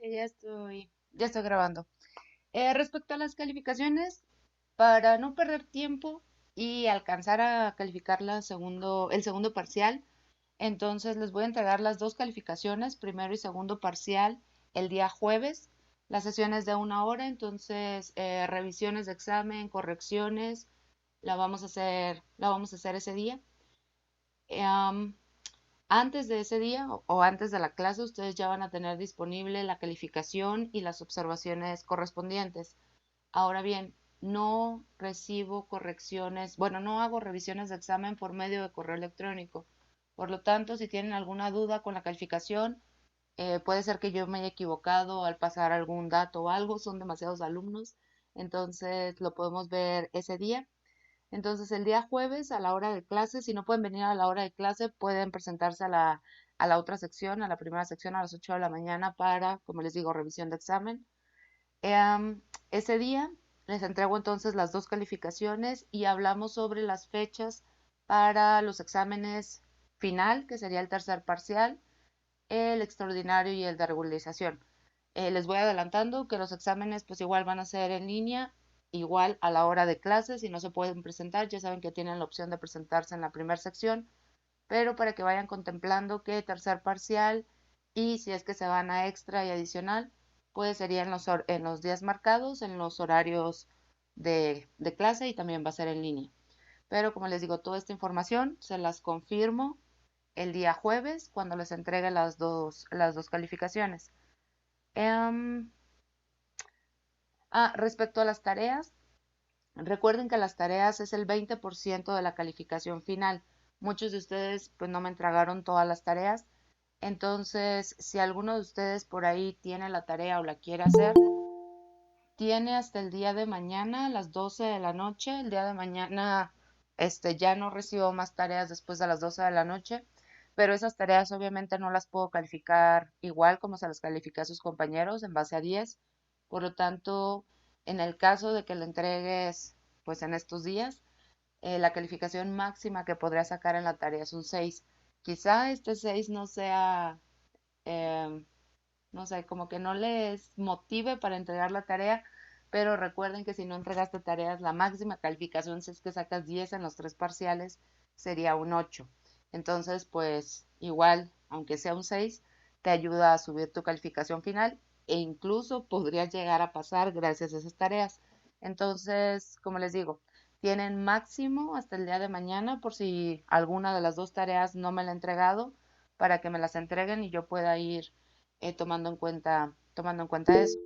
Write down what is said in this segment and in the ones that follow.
Ya estoy grabando. Respecto a las calificaciones, para no perder tiempo y alcanzar a calificar el segundo parcial, entonces les voy a entregar las dos calificaciones, primero y segundo parcial, el día jueves. La sesión es de 1 hora, entonces revisiones de examen, correcciones, la vamos a hacer ese día. Am, Antes de ese día o antes de la clase, ustedes ya van a tener disponible la calificación y las observaciones correspondientes. Ahora bien, no recibo correcciones, bueno, no hago revisiones de examen por medio de correo electrónico. Por lo tanto, si tienen alguna duda con la calificación, puede ser que yo me haya equivocado al pasar algún dato o algo, son demasiados alumnos, entonces lo podemos ver ese día. Entonces, el día jueves a la hora de clase, si no pueden venir a la hora de clase, pueden presentarse a la otra sección, a la primera sección a las 8 de la mañana para, como les digo, revisión de examen. Em, Ese día les entrego entonces las dos calificaciones y hablamos sobre las fechas para los exámenes final, que sería el tercer parcial, el extraordinario y el de regularización. Les voy adelantando que los exámenes pues igual van a ser en línea, igual a la hora de clases, si no se pueden presentar, ya saben que tienen la opción de presentarse en la primera sección, pero para que vayan contemplando que tercer parcial y si es que se van a extra y adicional, pues sería en los días marcados, en los horarios de clase y también va a ser en línea. Pero como les digo, toda esta información se las confirmo el día jueves cuando les entregue las dos calificaciones. Em, Respecto a las tareas, recuerden que las tareas es el 20% de la calificación final. Muchos de ustedes pues no me entregaron todas las tareas. Entonces, si alguno de ustedes por ahí tiene la tarea o la quiere hacer, tiene hasta el día de mañana a las 12 de la noche. El día de mañana ya no recibo más tareas después de las 12 de la noche, pero esas tareas obviamente no las puedo calificar igual como se las califica a sus compañeros en base a 10. Por lo tanto, en el caso de que le entregues pues en estos días, la calificación máxima que podría sacar en la tarea es un 6. Quizá este 6 no sea, em, no sé, como que no les motive para entregar la tarea, pero recuerden que si no entregaste tareas, la máxima calificación, si es que sacas 10 en los tres parciales, sería un 8. Entonces, pues igual, aunque sea un 6, te ayuda a subir tu calificación final e incluso podrías llegar a pasar gracias a esas tareas. Entonces, como les digo, tienen máximo hasta el día de mañana por si alguna de las dos tareas no me la he entregado para que me las entreguen y yo pueda ir tomando en cuenta eso.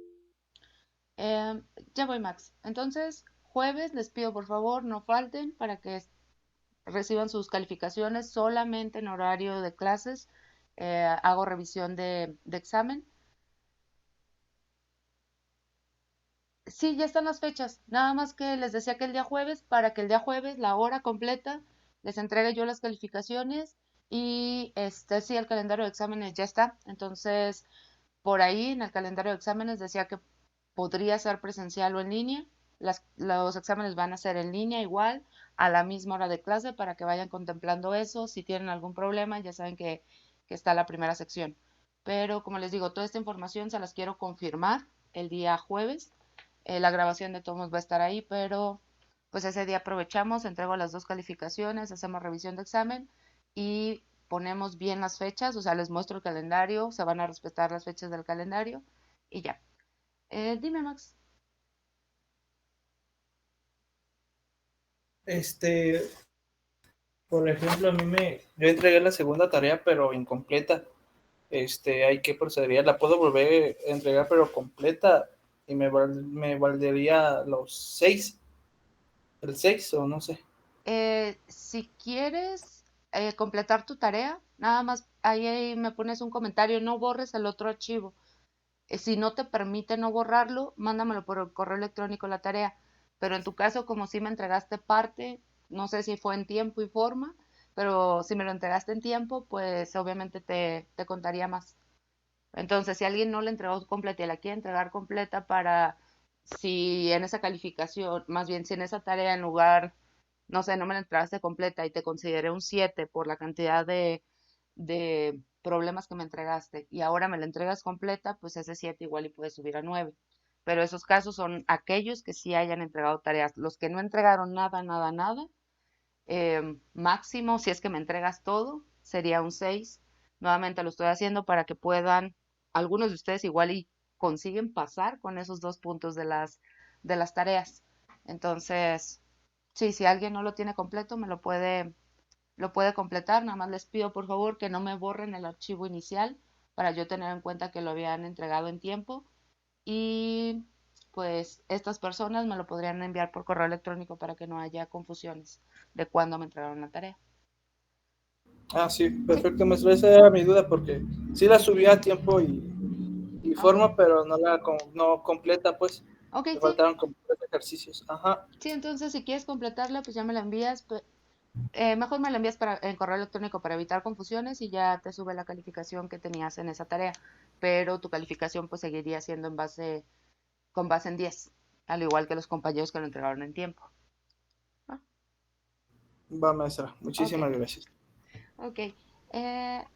Eh, ya voy, Max. Entonces, jueves les pido por favor no falten para que reciban sus calificaciones solamente en horario de clases. Hago revisión de examen. Sí, ya están las fechas. Nada más que les decía que el día jueves, para que el día jueves, la hora completa, les entregue yo las calificaciones y sí, el calendario de exámenes ya está. Entonces, por ahí en el calendario de exámenes decía que podría ser presencial o en línea. Los exámenes van a ser en línea igual, a la misma hora de clase, para que vayan contemplando eso. Si tienen algún problema, ya saben que está la primera sección. Pero como les digo, toda esta información se las quiero confirmar el día jueves. La grabación de todos va a estar ahí, pero pues ese día aprovechamos, entrego las dos calificaciones, hacemos revisión de examen y ponemos bien las fechas, o sea, les muestro el calendario, se van a respetar las fechas del calendario y ya. Dime, Max. Este, por ejemplo, yo entregué la segunda tarea, pero incompleta. Hay que procedería, la puedo volver a entregar, pero completa, y me valdría los 6, el 6 o no sé. Si quieres completar tu tarea, nada más ahí me pones un comentario, no borres el otro archivo. Si no te permite no borrarlo, mándamelo por el correo electrónico la tarea. Pero en tu caso, como si me entregaste parte, no sé si fue en tiempo y forma, pero si me lo entregaste en tiempo, pues obviamente te contaría más. Entonces, si alguien no la entregó completa y la quiere entregar completa para, si en esa calificación, más bien si en esa tarea en lugar, no sé, no me la entregaste completa y te consideré un 7 por la cantidad de problemas que me entregaste y ahora me la entregas completa, pues ese 7 igual y puede subir a 9. Pero esos casos son aquellos que sí hayan entregado tareas. Los que no entregaron nada, nada, nada, máximo, si es que me entregas todo, sería un 6. Nuevamente lo estoy haciendo para que puedan, algunos de ustedes igual y consiguen pasar con esos 2 puntos de las tareas. Entonces, sí, si alguien no lo tiene completo, lo puede completar. Nada más les pido por favor que no me borren el archivo inicial para yo tener en cuenta que lo habían entregado en tiempo. Y pues estas personas me lo podrían enviar por correo electrónico para que no haya confusiones de cuándo me entregaron la tarea. Ah, sí, ¿Sí? perfecto, maestro. Esa era mi duda porque sí la subí a tiempo y Ok. forma, pero no completa, pues. Ok, Me sí. faltaron como 3 ejercicios. Ajá. Sí, entonces si quieres completarla, pues ya me la envías. Mejor me la envías en correo electrónico para evitar confusiones y ya te sube la calificación que tenías en esa tarea. Pero tu calificación pues seguiría siendo con base en 10, al igual que los compañeros que lo entregaron en tiempo. Ah, Va, maestra. ok, Muchísimas gracias. ok.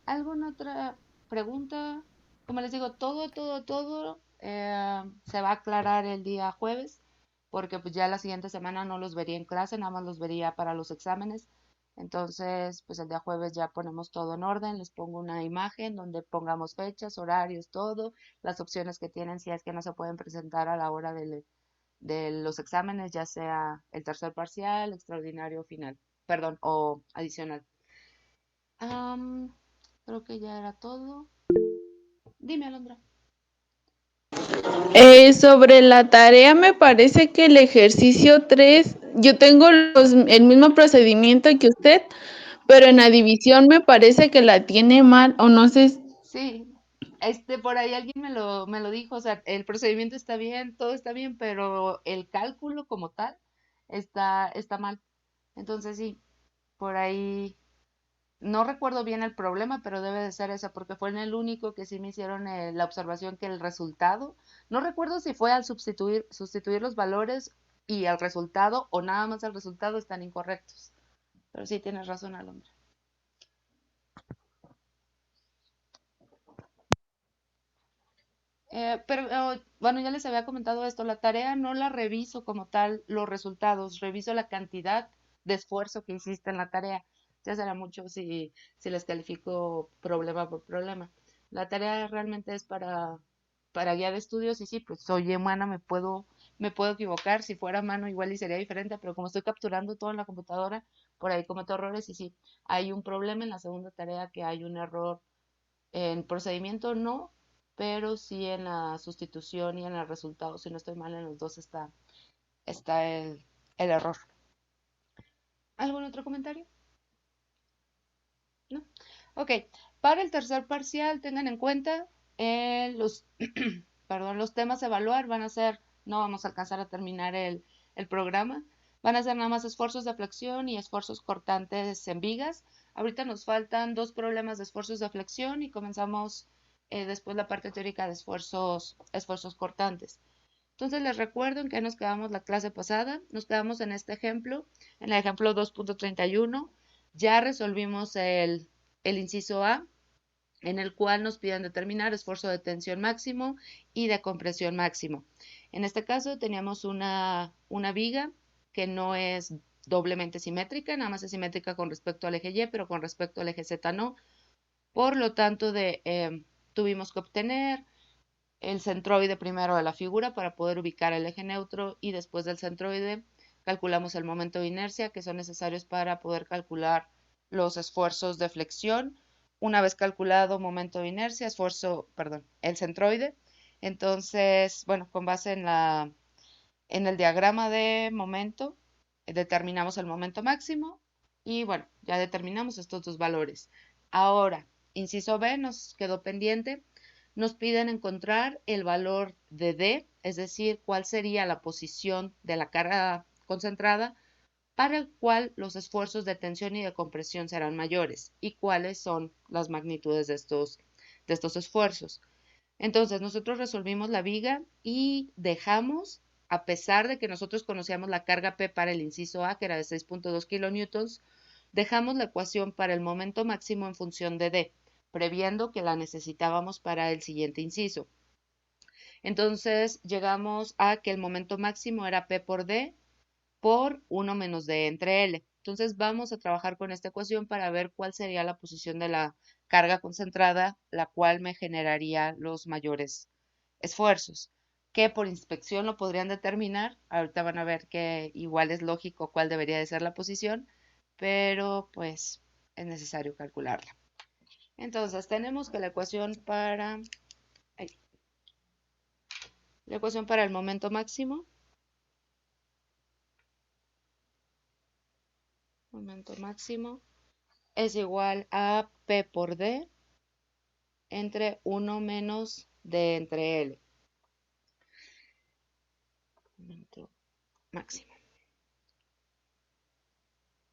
¿Alguna otra pregunta? Como les digo, todo se va a aclarar el día jueves, porque pues ya la siguiente semana no los vería en clase, nada más los vería para los exámenes. Entonces, pues el día jueves ya ponemos todo en orden, les pongo una imagen donde pongamos fechas, horarios, todo, las opciones que tienen si es que no se pueden presentar a la hora de los exámenes, ya sea el tercer parcial, extraordinario o final, perdón, o adicional. Am, Creo que ya era todo. Dime, Alondra. Sobre la tarea, me parece que el ejercicio 3 yo tengo el mismo procedimiento que usted, pero en la división me parece que la tiene mal, o no sé. Sí, por ahí alguien me lo dijo, o sea, el procedimiento está bien, todo está bien, pero el cálculo como tal está mal. Entonces sí, por ahí no recuerdo bien el problema, pero debe de ser ese, porque fue en el único que sí me hicieron la observación que el resultado, no recuerdo si fue al sustituir los valores y el resultado o nada más el resultado están incorrectos. Pero sí tienes razón, Alondra. Bueno, ya les había comentado esto, la tarea no la reviso como tal los resultados, reviso la cantidad de esfuerzo que hiciste en la tarea. Ya será mucho si les califico problema por problema. La tarea realmente es para guía de estudios y sí, pues soy humana, me puedo equivocar. Si fuera mano igual y sería diferente, pero como estoy capturando todo en la computadora, por ahí cometo errores y sí, hay un problema en la segunda tarea que hay un error en procedimiento no, pero sí en la sustitución y en el resultado. Si no estoy mal, en los dos está el error. ¿Algún otro comentario? ¿No? Ok, para el tercer parcial tengan en cuenta perdón, los temas a evaluar van a ser, no vamos a alcanzar a terminar el programa, van a ser nada más esfuerzos de flexión y esfuerzos cortantes en vigas. Ahorita nos faltan 2 problemas de esfuerzos de flexión y comenzamos después la parte teórica de esfuerzos cortantes. Entonces les recuerdo en que nos quedamos la clase pasada, nos quedamos en el ejemplo 2.31, ya resolvimos el inciso A, en el cual nos piden determinar esfuerzo de tensión máximo y de compresión máximo. En este caso teníamos una viga que no es doblemente simétrica, nada más es simétrica con respecto al eje Y, pero con respecto al eje Z no. Por lo tanto, tuvimos que obtener el centroide primero de la figura para poder ubicar el eje neutro y después del centroide calculamos el momento de inercia que son necesarios para poder calcular los esfuerzos de flexión. Una vez calculado momento de inercia, perdón, el centroide, entonces, bueno, con base en el diagrama de momento, determinamos el momento máximo y bueno, ya determinamos estos dos valores. Ahora, inciso B nos quedó pendiente. Nos piden encontrar el valor de D, es decir, cuál sería la posición de la carga concentrada para el cual los esfuerzos de tensión y de compresión serán mayores y cuáles son las magnitudes de estos esfuerzos. Entonces, nosotros resolvimos la viga y dejamos, a pesar de que nosotros conocíamos la carga P para el inciso A, que era de 6.2 kilonewtons, dejamos la ecuación para el momento máximo en función de D. previendo que la necesitábamos para el siguiente inciso. Entonces llegamos a que el momento máximo era P por D por 1 menos D entre L. Entonces vamos a trabajar con esta ecuación para ver cuál sería la posición de la carga concentrada, la cual me generaría los mayores esfuerzos, que por inspección lo podrían determinar. Ahorita van a ver que igual es lógico cuál debería de ser la posición, pero pues es necesario calcularla. Entonces tenemos que la ecuación para el momento máximo es igual a P por D entre 1 menos D entre L. Momento máximo.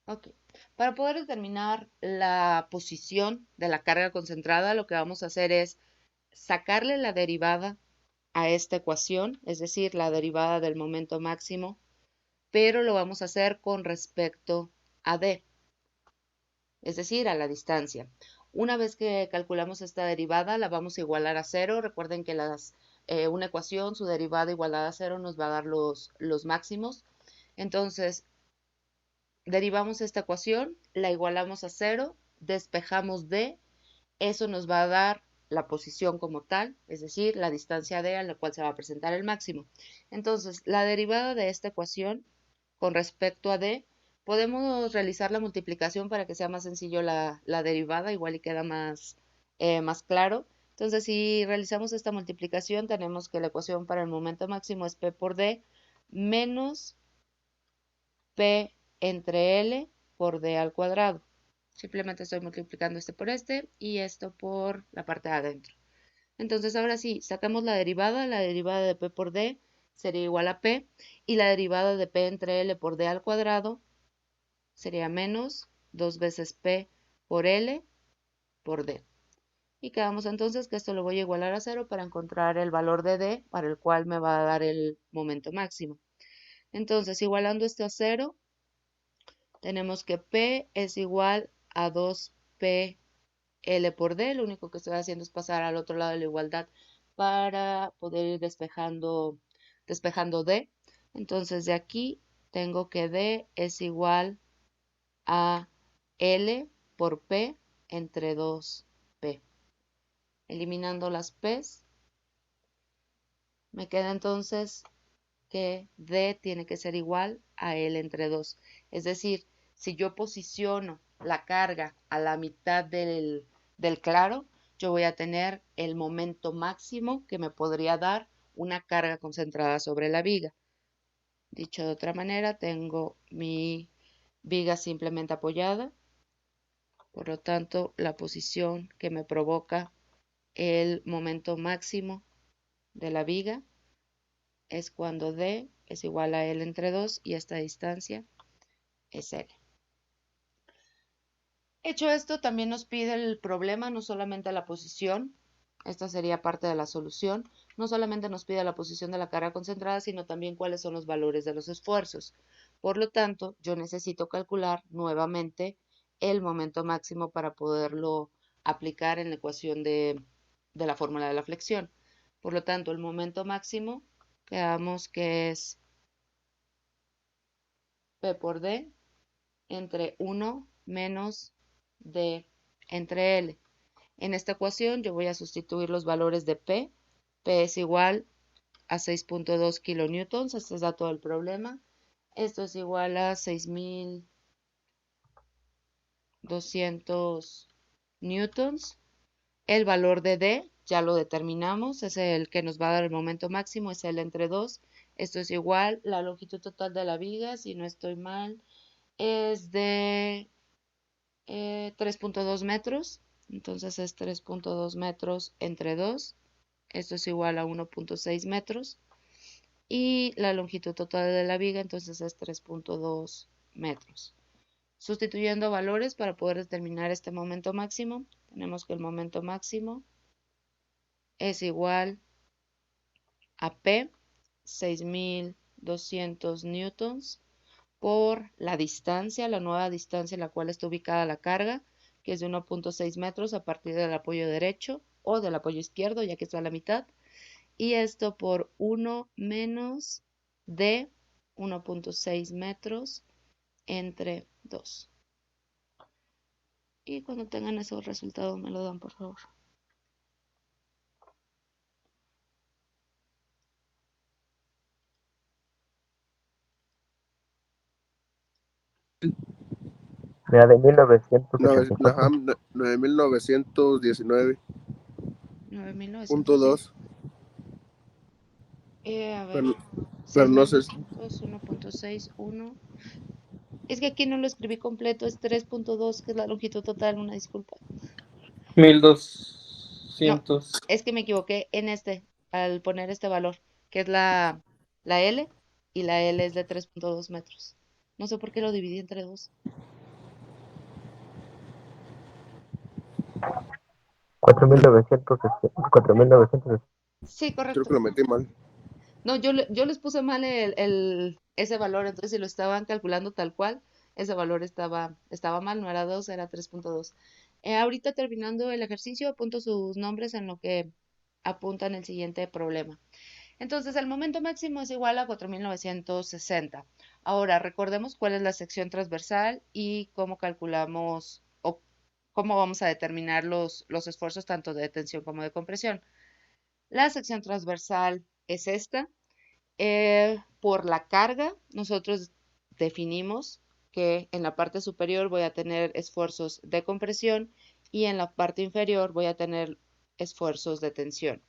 Ok. Para poder determinar la posición de la carga concentrada, lo que vamos a hacer es sacarle la derivada a esta ecuación, es decir, la derivada del momento máximo, pero lo vamos a hacer con respecto a D, es decir, a la distancia. Una vez que calculamos esta derivada, la vamos a igualar a cero. Recuerden que una ecuación, su derivada igualada a cero, nos va a dar los máximos. Entonces, derivamos esta ecuación, la igualamos a cero, despejamos D, eso nos va a dar la posición como tal, es decir, la distancia D a la cual se va a presentar el máximo. Entonces, la derivada de esta ecuación con respecto a D, podemos realizar la multiplicación para que sea más sencillo la derivada, igual y queda más claro. Entonces, si realizamos esta multiplicación, tenemos que la ecuación para el momento máximo es P por D menos P entre L por D al cuadrado. Simplemente estoy multiplicando este por este y esto por la parte de adentro. Entonces ahora sí, sacamos la derivada de P por D sería igual a P y la derivada de P entre L por D al cuadrado sería menos 2 veces P por L por D. Y quedamos entonces que esto lo voy a igualar a cero para encontrar el valor de D para el cual me va a dar el momento máximo. Entonces, igualando esto a cero, tenemos que P es igual a 2P L por D. Lo único que estoy haciendo es pasar al otro lado de la igualdad para poder ir despejando D. Entonces de aquí tengo que D es igual a L por P entre 2P. Eliminando las P's, me queda entonces que D tiene que ser igual a L entre 2. Es decir, si yo posiciono la carga a la mitad del claro, yo voy a tener el momento máximo que me podría dar una carga concentrada sobre la viga. Dicho de otra manera, tengo mi viga simplemente apoyada, por lo tanto, la posición que me provoca el momento máximo de la viga es cuando D es igual a L entre 2 y esta distancia es L. Hecho esto, también nos pide el problema, no solamente la posición, esta sería parte de la solución, no solamente nos pide la posición de la carga concentrada, sino también cuáles son los valores de los esfuerzos. Por lo tanto, yo necesito calcular nuevamente el momento máximo para poderlo aplicar en la ecuación de la fórmula de la flexión. Por lo tanto, el momento máximo, veamos que es P por D entre 1 menos D entre L. En esta ecuación yo voy a sustituir los valores de P. P es igual a 6.2 kilonewtons, este es dato del problema. Esto es igual a 6.200 newtons. El valor de D ya lo determinamos, es el que nos va a dar el momento máximo, es L entre 2. Esto es igual, la longitud total de la viga, si no estoy mal, es de 3.2 metros. Entonces es 3.2 metros entre 2. Esto es igual a 1.6 metros. Y la longitud total de la viga entonces es 3.2 metros. Sustituyendo valores para poder determinar este momento máximo, tenemos que el momento máximo es igual a P, 6.200 newtons, por la distancia, la nueva distancia en la cual está ubicada la carga, que es de 1.6 metros a partir del apoyo derecho o del apoyo izquierdo, ya que está a la mitad. Y esto por 1 menos de 1.6 metros entre 2. Y cuando tengan esos resultados me lo dan, por favor. Mira, de Ajá, 1984. 9.919.2. 9.900. A ver, Pero, 6 pero no sé. menos 2, 1.6, 1. Es que aquí no lo escribí completo, es 3.2, que es la longitud total, una disculpa. 1200. No, es que me equivoqué en al poner este valor, que es la L, y la L es de 3.2 metros. No sé por qué lo dividí entre 2. 4900, 4900. Sí, Creo correcto. que lo metí mal. No, yo les puse mal ese valor, entonces si lo estaban calculando tal cual, ese valor estaba mal, no era 2, era 3.2. Ahorita terminando el ejercicio, apunto sus nombres en lo que apuntan el siguiente problema. Entonces, el momento máximo es igual a 4.960. Ahora, recordemos cuál es la sección transversal y cómo calculamos o cómo vamos a determinar los esfuerzos tanto de tensión como de compresión. La sección transversal es esta. Por la carga, nosotros definimos que en la parte superior voy a tener esfuerzos de compresión y en la parte inferior voy a tener esfuerzos de tensión.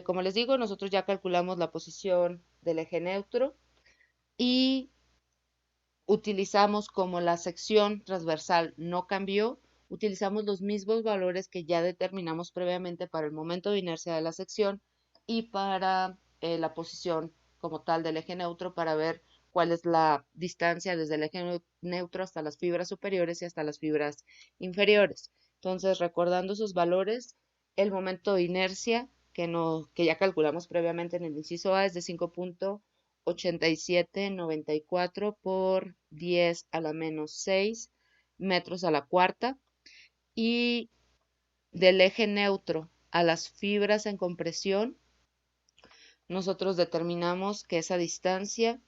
Como les digo, nosotros ya calculamos la posición del eje neutro y utilizamos, como la sección transversal no cambió, utilizamos los mismos valores que ya determinamos previamente para el momento de inercia de la sección y para la posición como tal del eje neutro, para ver cuál es la distancia desde el eje neutro hasta las fibras superiores y hasta las fibras inferiores. Entonces, recordando sus valores, el momento de inercia que ya calculamos previamente en el inciso A es de 5.8794 por 10 a la menos 6 metros a la cuarta. Y del eje neutro a las fibras en compresión, nosotros determinamos que esa distancia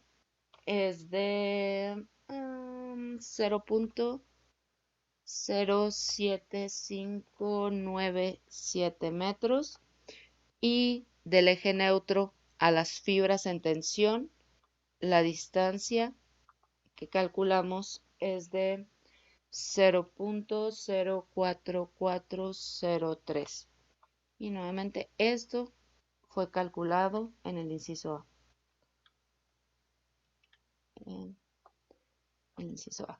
es de 0.07597 metros. Y del eje neutro a las fibras en tensión, la distancia que calculamos es de 0.04403. Y nuevamente esto fue calculado en el inciso A. En el inciso A.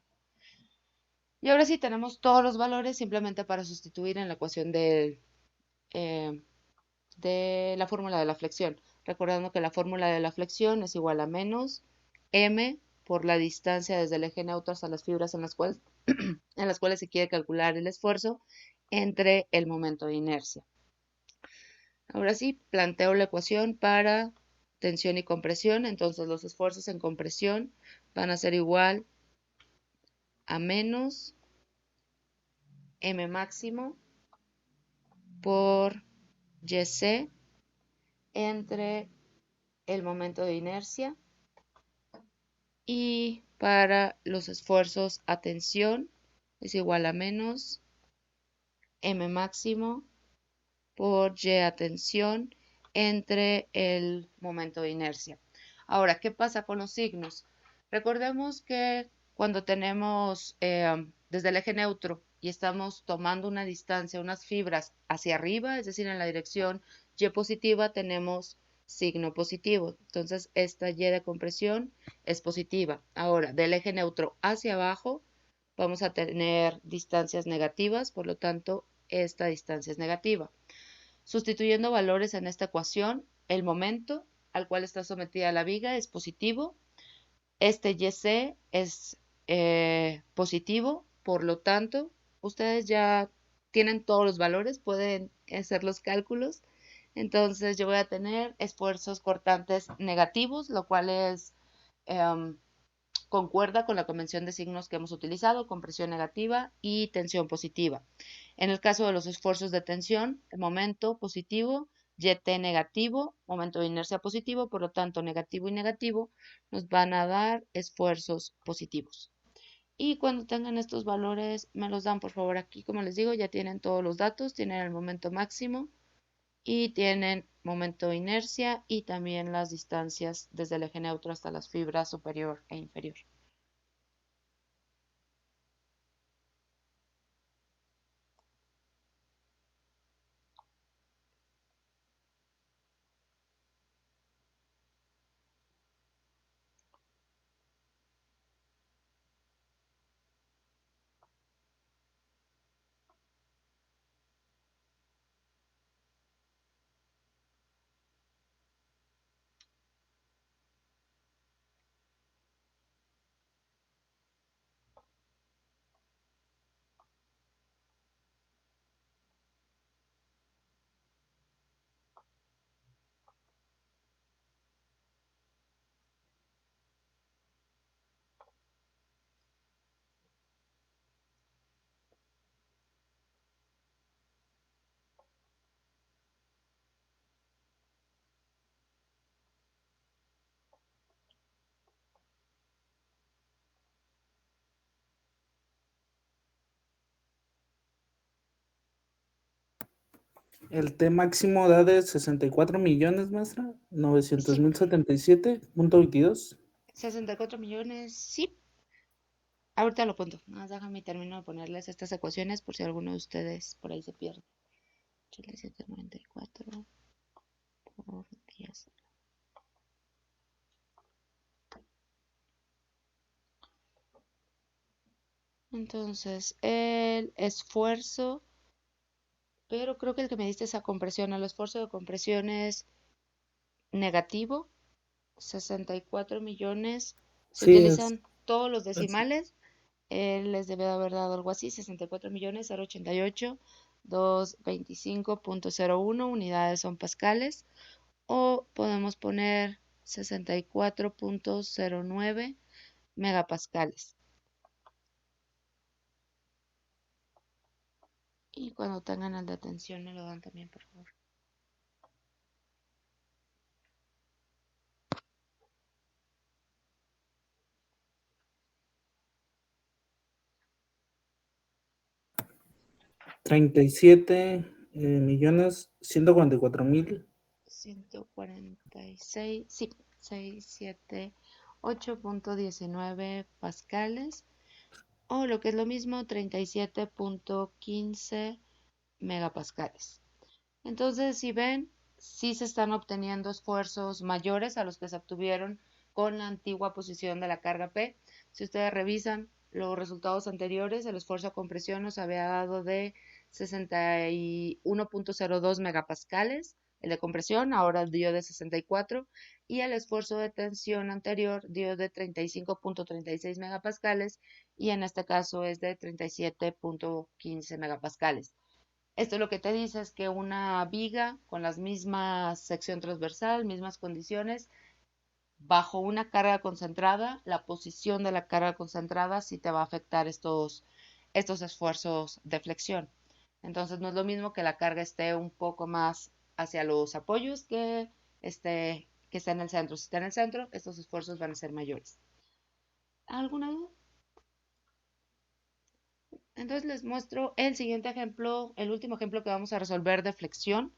Y ahora sí tenemos todos los valores simplemente para sustituir en la ecuación de la fórmula de la flexión. Recordando que la fórmula de la flexión es igual a menos m por la distancia desde el eje neutro hasta las fibras en las cuales se quiere calcular el esfuerzo entre el momento de inercia. Ahora sí, planteo la ecuación para tensión y compresión. Entonces los esfuerzos en compresión van a ser igual a menos m máximo por yc entre el momento de inercia, y para los esfuerzos a tensión es igual a menos m máximo por y a tensión entre el momento de inercia. Ahora, ¿qué pasa con los signos? Recordemos que cuando tenemos desde el eje neutro y estamos tomando una distancia, unas fibras hacia arriba, es decir, en la dirección y positiva, tenemos signo positivo. Entonces, esta y de compresión es positiva. Ahora, del eje neutro hacia abajo, vamos a tener distancias negativas, por lo tanto, esta distancia es negativa. Sustituyendo valores en esta ecuación, el momento al cual está sometida la viga es positivo, este YC es positivo, por lo tanto, ustedes ya tienen todos los valores, pueden hacer los cálculos. Entonces yo voy a tener esfuerzos cortantes negativos, lo cual es concuerda con la convención de signos que hemos utilizado, compresión negativa y tensión positiva. En el caso de los esfuerzos de tensión, el momento positivo, YT negativo, momento de inercia positivo, por lo tanto negativo y negativo nos van a dar esfuerzos positivos. Y cuando tengan estos valores, me los dan por favor aquí, como les digo, ya tienen todos los datos, tienen el momento máximo y tienen momento de inercia y también las distancias desde el eje neutro hasta las fibras superior e inferior. El T máximo da de 64 millones, maestra. Sí, 900.077.22. 64 millones, sí. Ahorita lo cuento. Nada más déjame termino de ponerles estas ecuaciones por si alguno de ustedes por ahí se pierde. 8794 por 10. Entonces, el esfuerzo, pero creo que el que me diste esa compresión, el esfuerzo de compresión es negativo, 64 millones. Si Sí, es. utilizan todos los decimales, les debe de haber dado algo así, 64 millones 088 225.01 unidades son pascales, o podemos poner 64.09 megapascales. Y cuando tengan el de tensión me lo dan también, por favor. $37.144.000. 146, sí, 678.19 pascales, o lo que es lo mismo, 37.15 megapascales. Entonces, si ven, sí se están obteniendo esfuerzos mayores a los que se obtuvieron con la antigua posición de la carga P. Si ustedes revisan los resultados anteriores, el esfuerzo a compresión nos había dado de 61.02 megapascales, el de compresión ahora dio de 64, y el esfuerzo de tensión anterior dio de 35.36 megapascales, y en este caso es de 37.15 megapascales. Esto lo que te dice es que una viga con las mismas sección transversal, mismas condiciones, bajo una carga concentrada, la posición de la carga concentrada sí te va a afectar estos esfuerzos de flexión. Entonces no es lo mismo que la carga esté un poco más hacia los apoyos que esté en el centro. Si está en el centro, estos esfuerzos van a ser mayores. ¿Alguna duda? Entonces les muestro el siguiente ejemplo, el último ejemplo que vamos a resolver de flexión.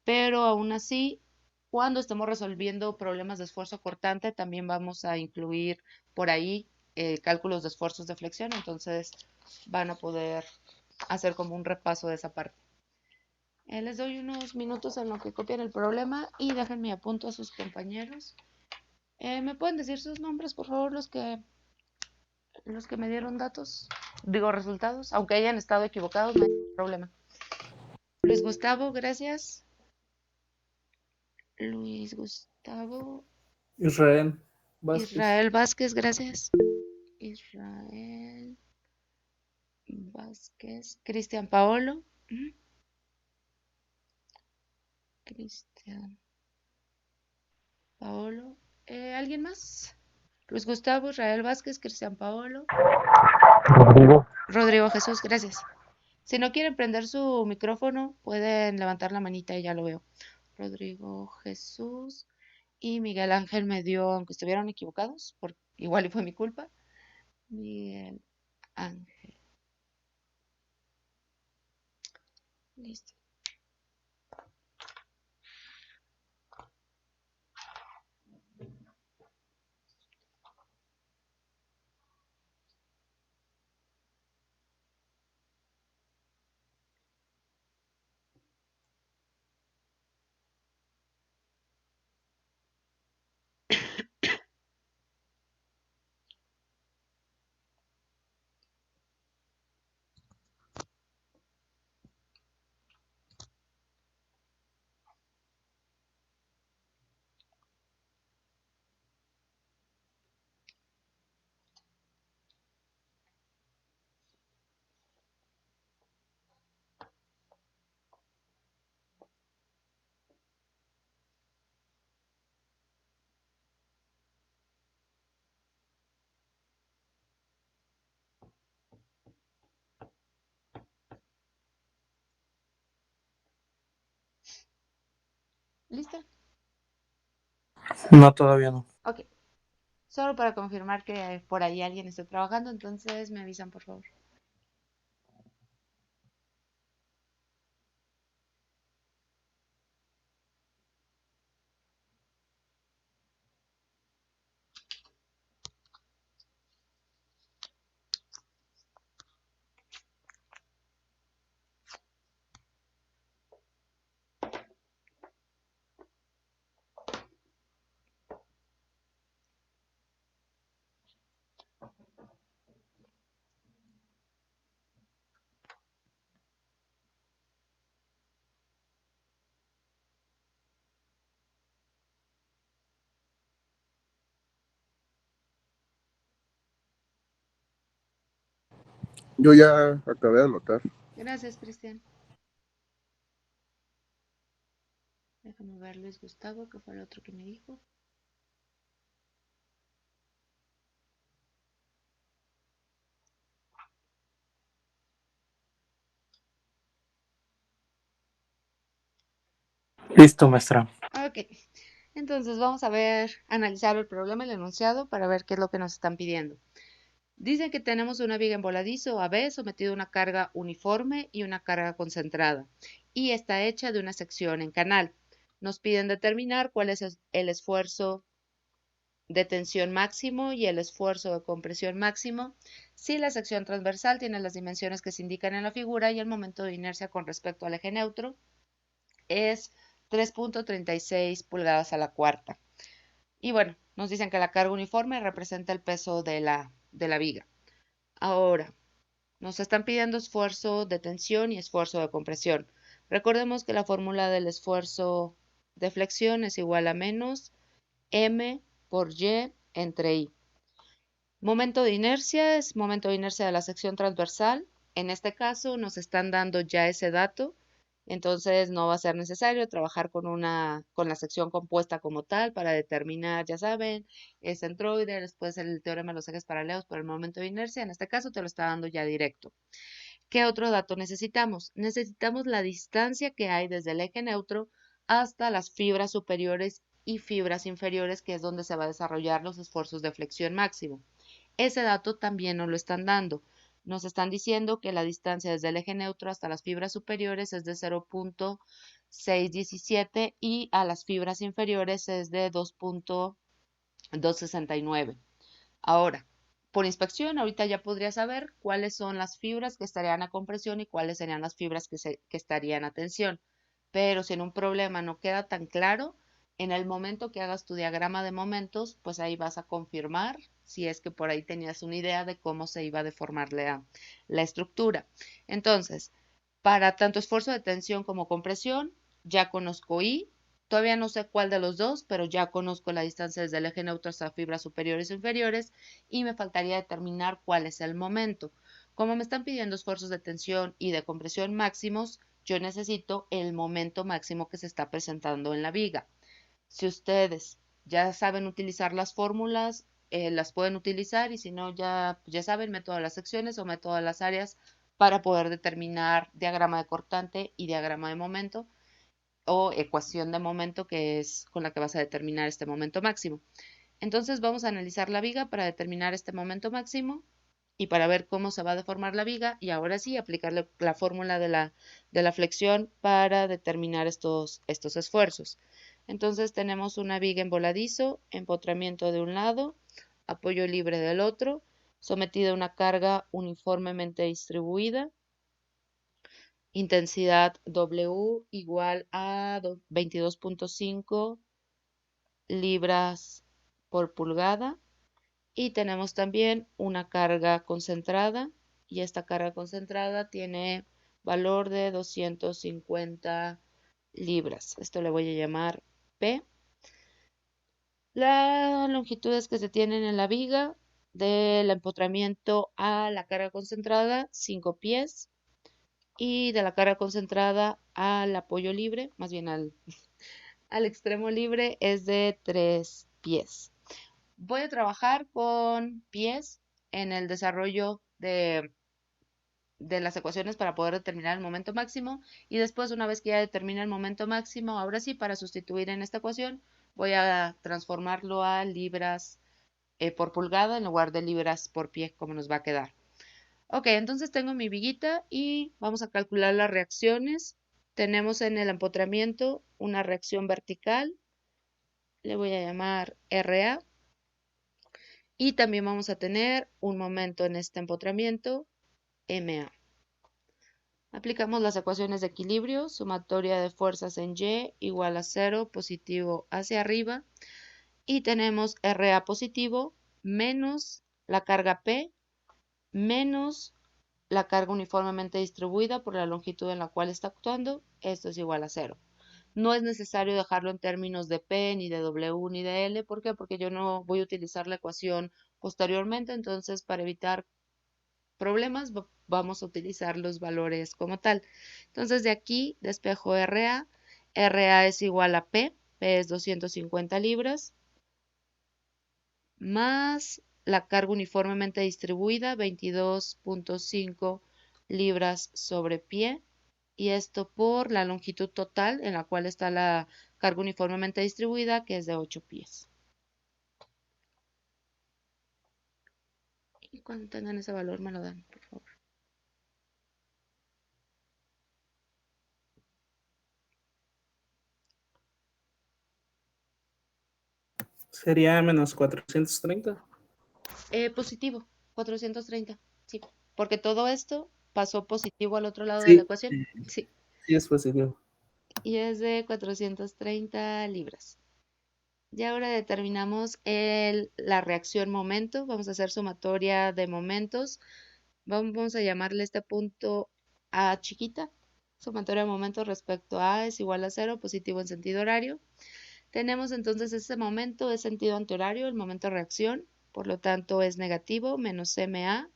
Pero aún así, cuando estemos resolviendo problemas de esfuerzo cortante, también vamos a incluir por ahí cálculos de esfuerzos de flexión, entonces van a poder hacer como un repaso de esa parte. Les doy unos minutos en lo que copian el problema y déjenme apunto a sus compañeros. ¿Me pueden decir sus nombres, por favor, los que me dieron datos? Digo, resultados, aunque hayan estado equivocados, no hay problema. Luis Gustavo, gracias. Luis Gustavo. Israel Vázquez. Israel Vázquez, gracias. Israel Vázquez. Cristian Paolo. Cristian Paolo. ¿Alguien más? Luis Gustavo, Israel Vázquez, Cristian Paolo, Rodrigo. Rodrigo Jesús, gracias. Si no quieren prender su micrófono, pueden levantar la manita y ya lo veo. Rodrigo Jesús y Miguel Ángel me dio, aunque estuvieron equivocados, igual y fue mi culpa. Miguel Ángel. Listo. ¿Listo? No, todavía no. Ok. Solo para confirmar que por ahí alguien está trabajando, entonces me avisan, por favor. Yo ya acabé de anotar. Gracias, Cristian. Déjame ver Luis Gustavo, que fue el otro que me dijo. Listo, maestra. Ok. Entonces vamos a ver, analizar el problema, el enunciado, para ver qué es lo que nos están pidiendo. Dicen que tenemos una viga en voladizo AB sometida a una carga uniforme y una carga concentrada, y está hecha de una sección en canal. Nos piden determinar cuál es el esfuerzo de tensión máximo y el esfuerzo de compresión máximo si la sección transversal tiene las dimensiones que se indican en la figura y el momento de inercia con respecto al eje neutro es 3.36 pulgadas a la cuarta. Y bueno, nos dicen que la carga uniforme representa el peso de la viga. Ahora, nos están pidiendo esfuerzo de tensión y esfuerzo de compresión. Recordemos que la fórmula del esfuerzo de flexión es igual a menos M por Y entre I. Momento de inercia es momento de inercia de la sección transversal. En este caso nos están dando ya ese dato, entonces no va a ser necesario trabajar con la sección compuesta como tal para determinar, ya saben, el centroide, después el teorema de los ejes paralelos por el momento de inercia. En este caso te lo está dando ya directo. ¿Qué otro dato necesitamos? Necesitamos la distancia que hay desde el eje neutro hasta las fibras superiores y fibras inferiores, que es donde se va a desarrollar los esfuerzos de flexión máximo. Ese dato también nos lo están dando. Nos están diciendo que la distancia desde el eje neutro hasta las fibras superiores es de 0.617 y a las fibras inferiores es de 2.269. Ahora, por inspección, ahorita ya podría saber cuáles son las fibras que estarían a compresión y cuáles serían las fibras que estarían a tensión. Pero si en un problema no queda tan claro, en el momento que hagas tu diagrama de momentos, pues ahí vas a confirmar si es que por ahí tenías una idea de cómo se iba a deformar la estructura. Entonces, para tanto esfuerzo de tensión como compresión, ya conozco I. Todavía no sé cuál de los dos, pero ya conozco la distancia desde el eje neutro hasta fibras superiores e inferiores y me faltaría determinar cuál es el momento. Como me están pidiendo esfuerzos de tensión y de compresión máximos, yo necesito el momento máximo que se está presentando en la viga. Si ustedes ya saben utilizar las fórmulas, las pueden utilizar y si no, ya saben, método de las secciones o método de las áreas para poder determinar diagrama de cortante y diagrama de momento o ecuación de momento, que es con la que vas a determinar este momento máximo. Entonces vamos a analizar la viga para determinar este momento máximo y para ver cómo se va a deformar la viga y ahora sí aplicar la fórmula de la flexión para determinar estos esfuerzos. Entonces tenemos una viga en voladizo, empotramiento de un lado, apoyo libre del otro, sometida a una carga uniformemente distribuida, intensidad W igual a 22.5 libras por pulgada. Y tenemos también una carga concentrada y esta carga concentrada tiene valor de 250 libras. Esto le voy a llamar P. Las longitudes que se tienen en la viga del empotramiento a la carga concentrada, 5 pies. Y de la carga concentrada al apoyo libre, más bien al extremo libre, es de 3 pies. Voy a trabajar con pies en el desarrollo de las ecuaciones para poder determinar el momento máximo y después, una vez que ya determine el momento máximo, ahora sí, para sustituir en esta ecuación, voy a transformarlo a libras por pulgada en lugar de libras por pie, como nos va a quedar. Ok, entonces tengo mi viguita y vamos a calcular las reacciones. Tenemos en el empotramiento una reacción vertical, le voy a llamar RA. Y también vamos a tener un momento en este empotramiento, MA. Aplicamos las ecuaciones de equilibrio, sumatoria de fuerzas en Y igual a 0, positivo hacia arriba. Y tenemos RA positivo menos la carga P menos la carga uniformemente distribuida por la longitud en la cual está actuando. Esto es igual a 0. No es necesario dejarlo en términos de P, ni de W, ni de L. ¿Por qué? Porque yo no voy a utilizar la ecuación posteriormente, entonces para evitar problemas vamos a utilizar los valores como tal. Entonces de aquí despejo RA. RA es igual a P es 250 libras, más la carga uniformemente distribuida, 22.5 libras sobre pie, y esto por la longitud total en la cual está la carga uniformemente distribuida, que es de 8 pies. Y cuando tengan ese valor me lo dan, por favor. Sería menos 430. Positivo, 430, sí, porque todo esto pasó positivo al otro lado de la Sí, ecuación, sí, sí es positivo. y es de 430 libras. Y ahora determinamos la reacción momento. Vamos a hacer sumatoria de momentos. Vamos a llamarle este punto A chiquita. Sumatoria de momentos respecto a A es igual a 0, positivo en sentido horario. Tenemos entonces ese momento, es sentido antihorario, el momento de reacción. Por lo tanto es negativo, menos MA,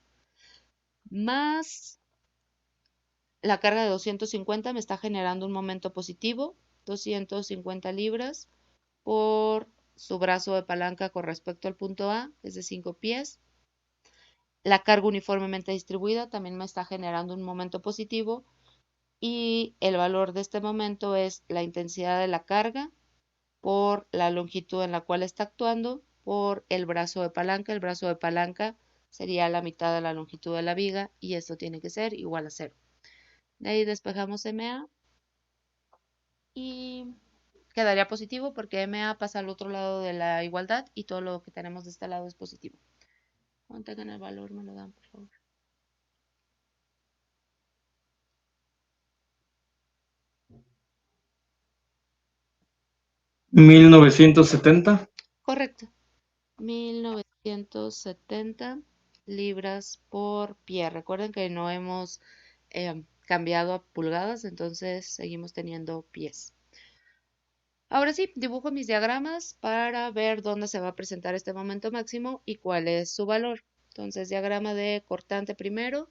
más la carga de 250 me está generando un momento positivo, 250 libras por su brazo de palanca con respecto al punto A, es de 5 pies. La carga uniformemente distribuida también me está generando un momento positivo y el valor de este momento es la intensidad de la carga por la longitud en la cual está actuando por el brazo de palanca. El brazo de palanca sería la mitad de la longitud de la viga y esto tiene que ser igual a 0. De ahí despejamos MA y quedaría positivo porque MA pasa al otro lado de la igualdad y todo lo que tenemos de este lado es positivo. Cuando tengan el valor me lo dan, por favor. ¿1970? Correcto. 1970 libras por pie. Recuerden que no hemos cambiado a pulgadas, entonces seguimos teniendo pies. Ahora sí, dibujo mis diagramas para ver dónde se va a presentar este momento máximo y cuál es su valor. Entonces, diagrama de cortante primero.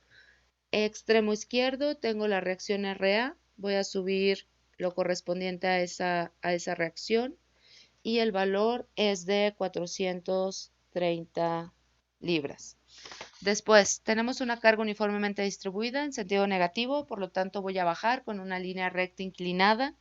Extremo izquierdo tengo la reacción RA. Voy a subir lo correspondiente a esa reacción y el valor es de 430 30 libras. Después, tenemos una carga uniformemente distribuida en sentido negativo, por lo tanto voy a bajar con una línea recta inclinada.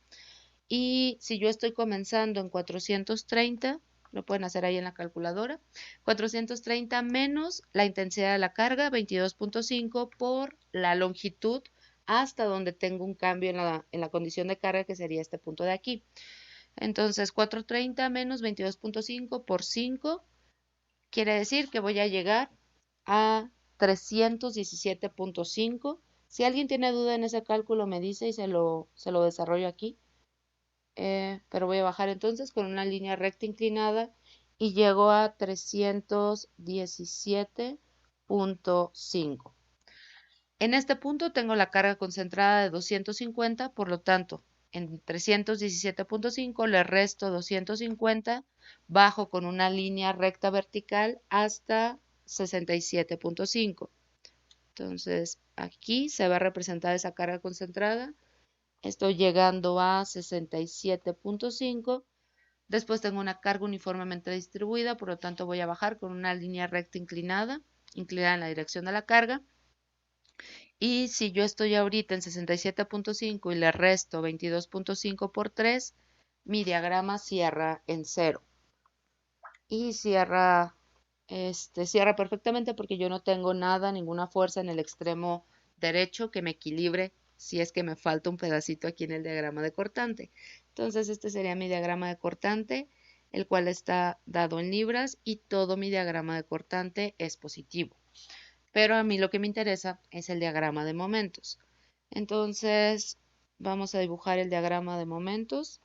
Y si yo estoy comenzando en 430, lo pueden hacer ahí en la calculadora, 430 menos la intensidad de la carga, 22.5 por la longitud hasta donde tengo un cambio en la condición de carga, que sería este punto de aquí. Entonces, 430 menos 22.5 por 5 quiere decir que voy a llegar a 317.5. Si alguien tiene duda en ese cálculo, me dice y se lo desarrollo aquí. Pero voy a bajar entonces con una línea recta inclinada y llego a 317.5. En este punto tengo la carga concentrada de 250, por lo tanto, en 317.5 le resto 250, bajo con una línea recta vertical hasta 67.5. Entonces, aquí se va a representar esa carga concentrada. Estoy llegando a 67.5. Después tengo una carga uniformemente distribuida, por lo tanto voy a bajar con una línea recta inclinada en la dirección de la carga. Y si yo estoy ahorita en 67.5 y le resto 22.5 por 3, mi diagrama cierra en 0. Y cierra perfectamente porque yo no tengo nada, ninguna fuerza en el extremo derecho que me equilibre si es que me falta un pedacito aquí en el diagrama de cortante. Entonces este sería mi diagrama de cortante, el cual está dado en libras y todo mi diagrama de cortante es positivo. Pero a mí lo que me interesa es el diagrama de momentos. Entonces vamos a dibujar el diagrama de momentos.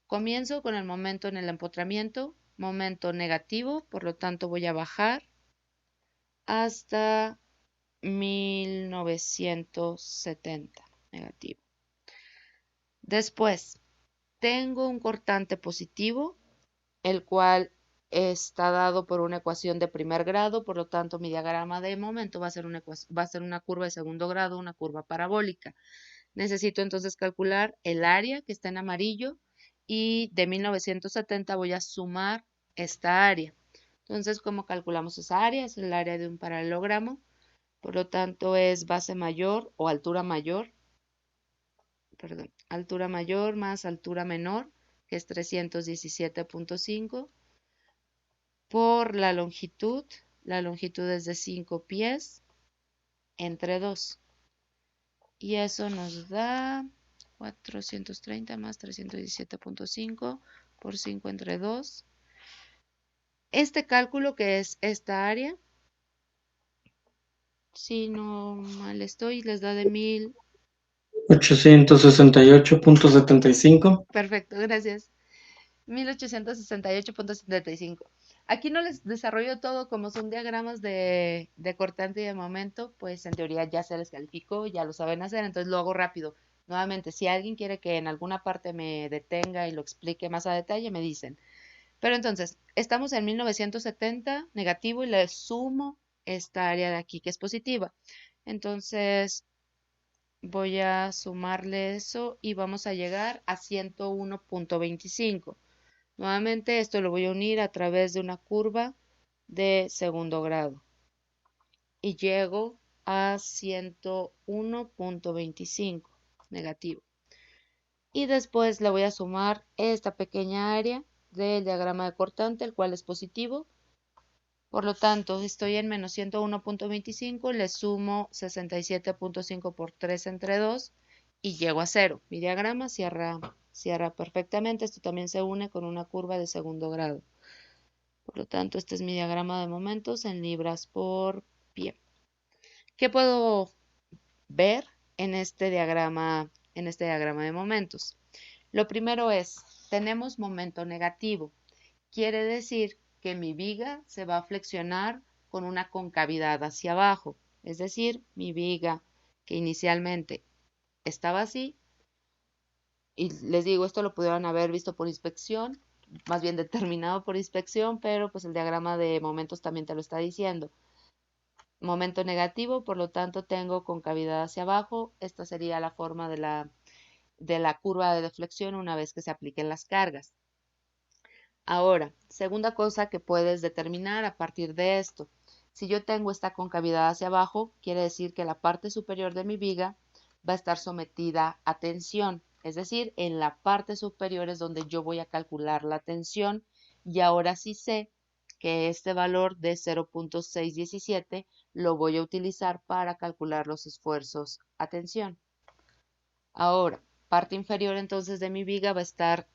Comienzo con el momento en el empotramiento, momento negativo, por lo tanto voy a bajar hasta 1970, negativo. Después, tengo un cortante positivo, el cual está dado por una ecuación de primer grado, por lo tanto mi diagrama de momento va a ser una curva de segundo grado, una curva parabólica. Necesito entonces calcular el área que está en amarillo y de 1970 voy a sumar esta área. Entonces, ¿cómo calculamos esa área? Es el área de un paralelogramo, por lo tanto es base mayor o altura mayor más altura menor, que es 317.5, por la longitud es de 5 pies entre 2. Y eso nos da 430 más 317.5 por 5 entre 2. Este cálculo, que es esta área, si no mal estoy, les da de 868.75. Perfecto, gracias. 1868.75. Aquí no les desarrollo todo, como son diagramas de cortante y de momento, pues en teoría ya se les calificó, ya lo saben hacer, entonces lo hago rápido. Nuevamente, si alguien quiere que en alguna parte me detenga y lo explique más a detalle, me dicen. Pero entonces, estamos en 1970, negativo, y le sumo esta área de aquí que es positiva. Entonces, voy a sumarle eso y vamos a llegar a 101.25. Nuevamente esto lo voy a unir a través de una curva de segundo grado y llego a 101.25 negativo. Y después le voy a sumar esta pequeña área del diagrama de cortante, el cual es positivo. Por lo tanto, estoy en menos 101.25, le sumo 67.5 por 3 entre 2 y llego a 0. Mi diagrama cierra perfectamente. Esto también se une con una curva de segundo grado. Por lo tanto, este es mi diagrama de momentos en libras por pie. ¿Qué puedo ver en este diagrama de momentos? Lo primero es, tenemos momento negativo. Quiere decir que mi viga se va a flexionar con una concavidad hacia abajo. Es decir, mi viga que inicialmente estaba así, y les digo, esto lo pudieron haber visto por inspección, más bien determinado por inspección, pero pues el diagrama de momentos también te lo está diciendo. Momento negativo, por lo tanto tengo concavidad hacia abajo. Esta sería la forma de la curva de deflexión una vez que se apliquen las cargas. Ahora, segunda cosa que puedes determinar a partir de esto. Si yo tengo esta concavidad hacia abajo, quiere decir que la parte superior de mi viga va a estar sometida a tensión. Es decir, en la parte superior es donde yo voy a calcular la tensión y ahora sí sé que este valor de 0.617 lo voy a utilizar para calcular los esfuerzos a tensión. Ahora, parte inferior entonces de mi viga va a estar,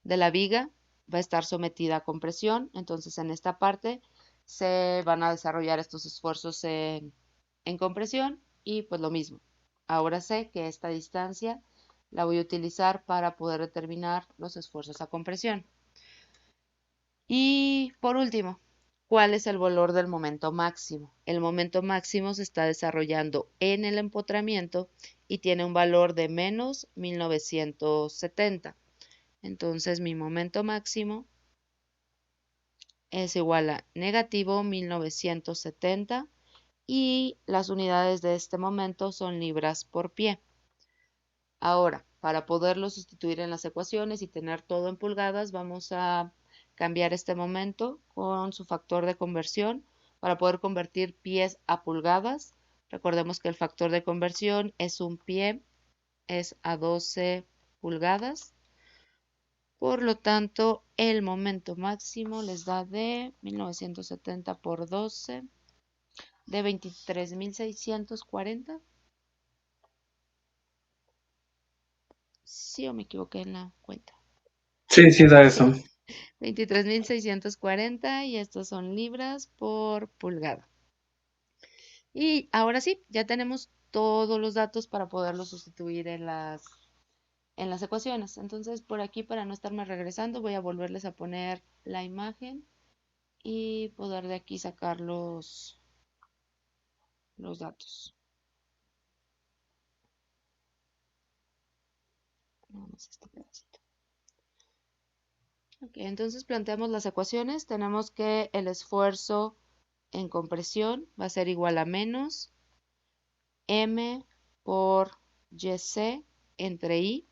de la viga va a estar sometida a compresión, entonces en esta parte se van a desarrollar estos esfuerzos en compresión y pues lo mismo. Ahora sé que esta distancia la voy a utilizar para poder determinar los esfuerzos a compresión. Y por último, ¿cuál es el valor del momento máximo? El momento máximo se está desarrollando en el empotramiento y tiene un valor de menos 1970. Entonces mi momento máximo es igual a negativo 1970 y las unidades de este momento son libras por pie. Ahora, para poderlo sustituir en las ecuaciones y tener todo en pulgadas, vamos a cambiar este momento con su factor de conversión para poder convertir pies a pulgadas. Recordemos que el factor de conversión es un pie, es a 12 pulgadas. Por lo tanto, el momento máximo les da de 1970 por 12, de 23.640. ¿Sí o me equivoqué en la cuenta? Sí, sí, da eso. 23.640 y estos son libras por pulgada. Y ahora sí, ya tenemos todos los datos para poderlos sustituir en las ecuaciones. Entonces, por aquí, para no estarme regresando, voy a volverles a poner la imagen y poder de aquí sacar los datos. Nada más este pedacito. Ok, entonces planteamos las ecuaciones. Tenemos que el esfuerzo en compresión va a ser igual a menos M por YC entre I,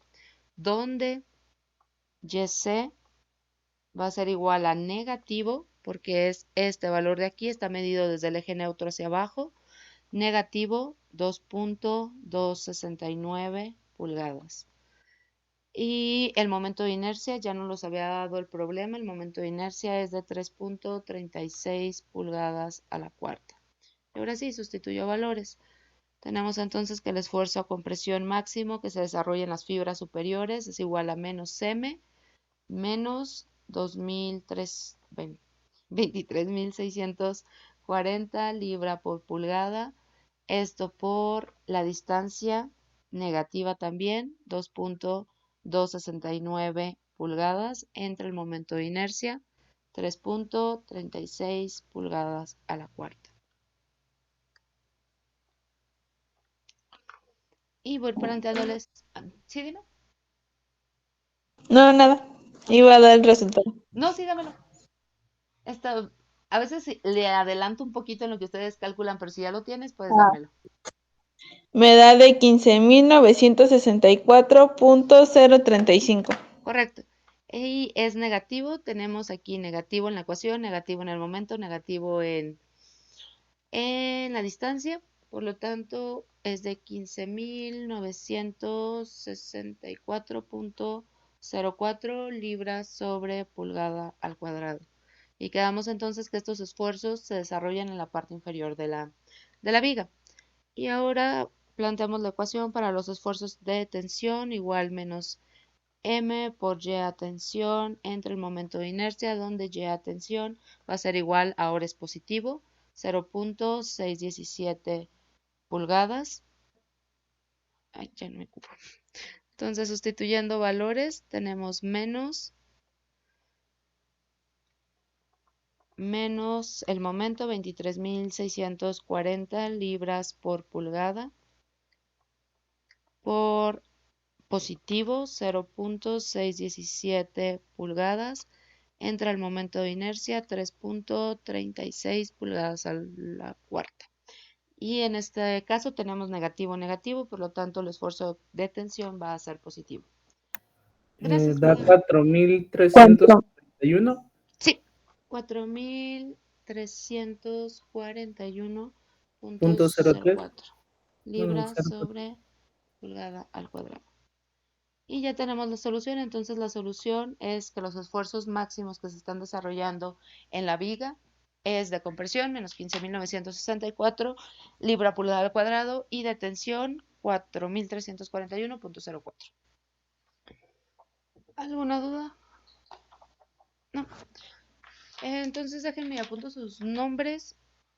donde YC va a ser igual a negativo, porque es este valor de aquí, está medido desde el eje neutro hacia abajo, negativo 2.269 pulgadas. Y el momento de inercia, ya no los había dado el problema, el momento de inercia es de 3.36 pulgadas a la cuarta. Y ahora sí, sustituyo valores. Tenemos entonces que el esfuerzo a compresión máximo que se desarrolla en las fibras superiores es igual a menos M menos 23.640 libra por pulgada. Esto por la distancia negativa también, 2.269 pulgadas entre el momento de inercia, 3.36 pulgadas a la cuarta. Y voy planteándoles, ¿sí, dime? No, nada. Iba a dar el resultado. No, sí, dámelo. A veces le adelanto un poquito en lo que ustedes calculan, pero si ya lo tienes, puedes dármelo. Me da de 15.964.035. Correcto. Y es negativo, tenemos aquí negativo en la ecuación, negativo en el momento, negativo en la distancia, por lo tanto es de 15.964.04 libras sobre pulgada al cuadrado. Y quedamos entonces que estos esfuerzos se desarrollan en la parte inferior de la viga. Y ahora planteamos la ecuación para los esfuerzos de tensión igual menos M por Y a tensión entre el momento de inercia, donde Y a tensión va a ser igual, ahora es positivo, 0.617 pulgadas. Ay, ya no me ocupo. Entonces, sustituyendo valores, tenemos menos el momento 23.640 libras por pulgada por positivo 0.617 pulgadas entre el momento de inercia 3.36 pulgadas a la cuarta. Y en este caso tenemos negativo, negativo, por lo tanto el esfuerzo de tensión va a ser positivo. Gracias, Da Julián. 4.341. Sí, 4.341.04 .03. libras sobre pulgada al cuadrado. Y ya tenemos la solución. Entonces la solución es que los esfuerzos máximos que se están desarrollando en la viga es de compresión menos 15.964 libra pulgada al cuadrado y de tensión 4.341.04. ¿Alguna duda? No. Entonces déjenme apunto sus nombres.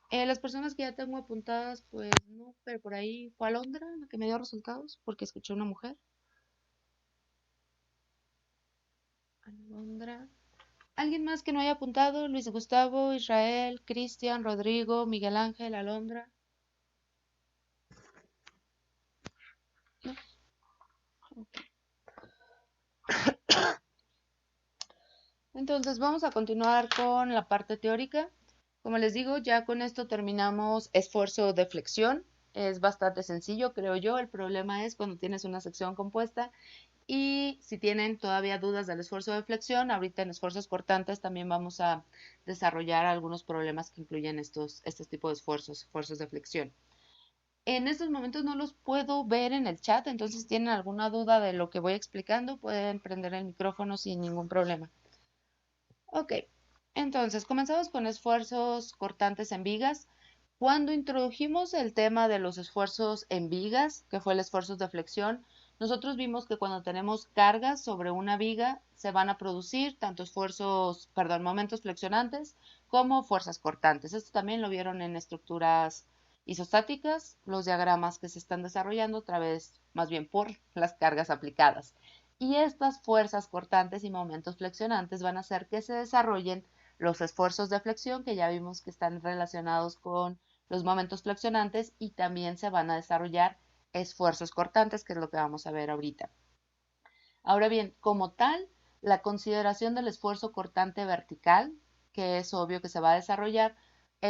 Las personas que ya tengo apuntadas, pues no, pero por ahí fue Alondra la que me dio resultados porque escuché una mujer. Alondra. ¿Alguien más que no haya apuntado? Luis Gustavo, Israel, Cristian, Rodrigo, Miguel Ángel, Alondra. ¿No? Ok. Entonces vamos a continuar con la parte teórica. Como les digo, ya con esto terminamos esfuerzo de flexión. Es bastante sencillo, creo yo. El problema es cuando tienes una sección compuesta. Y si tienen todavía dudas del esfuerzo de flexión, ahorita en esfuerzos cortantes también vamos a desarrollar algunos problemas que incluyen estos tipos de esfuerzos de flexión. En estos momentos no los puedo ver en el chat, entonces si tienen alguna duda de lo que voy explicando, pueden prender el micrófono sin ningún problema. Ok, entonces comenzamos con esfuerzos cortantes en vigas. Cuando introdujimos el tema de los esfuerzos en vigas, que fue el esfuerzo de flexión, nosotros vimos que cuando tenemos cargas sobre una viga se van a producir tanto momentos flexionantes como fuerzas cortantes. Esto también lo vieron en estructuras isostáticas, los diagramas que se están desarrollando otra vez, más bien por las cargas aplicadas. Y estas fuerzas cortantes y momentos flexionantes van a hacer que se desarrollen los esfuerzos de flexión, que ya vimos que están relacionados con los momentos flexionantes, y también se van a desarrollar esfuerzos cortantes, que es lo que vamos a ver ahorita. Ahora bien, como tal, la consideración del esfuerzo cortante vertical, que es obvio que se va a desarrollar,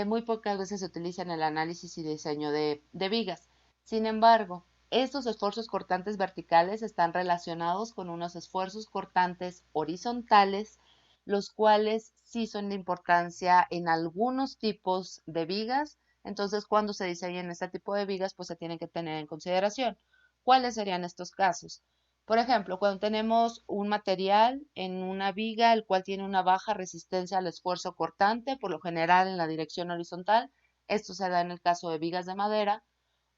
muy pocas veces se utiliza en el análisis y diseño de vigas. Sin embargo, estos esfuerzos cortantes verticales están relacionados con unos esfuerzos cortantes horizontales, los cuales sí son de importancia en algunos tipos de vigas. Entonces, cuando se diseñan este tipo de vigas, pues se tienen que tener en consideración. ¿Cuáles serían estos casos? Por ejemplo, cuando tenemos un material en una viga, el cual tiene una baja resistencia al esfuerzo cortante, por lo general en la dirección horizontal, esto se da en el caso de vigas de madera,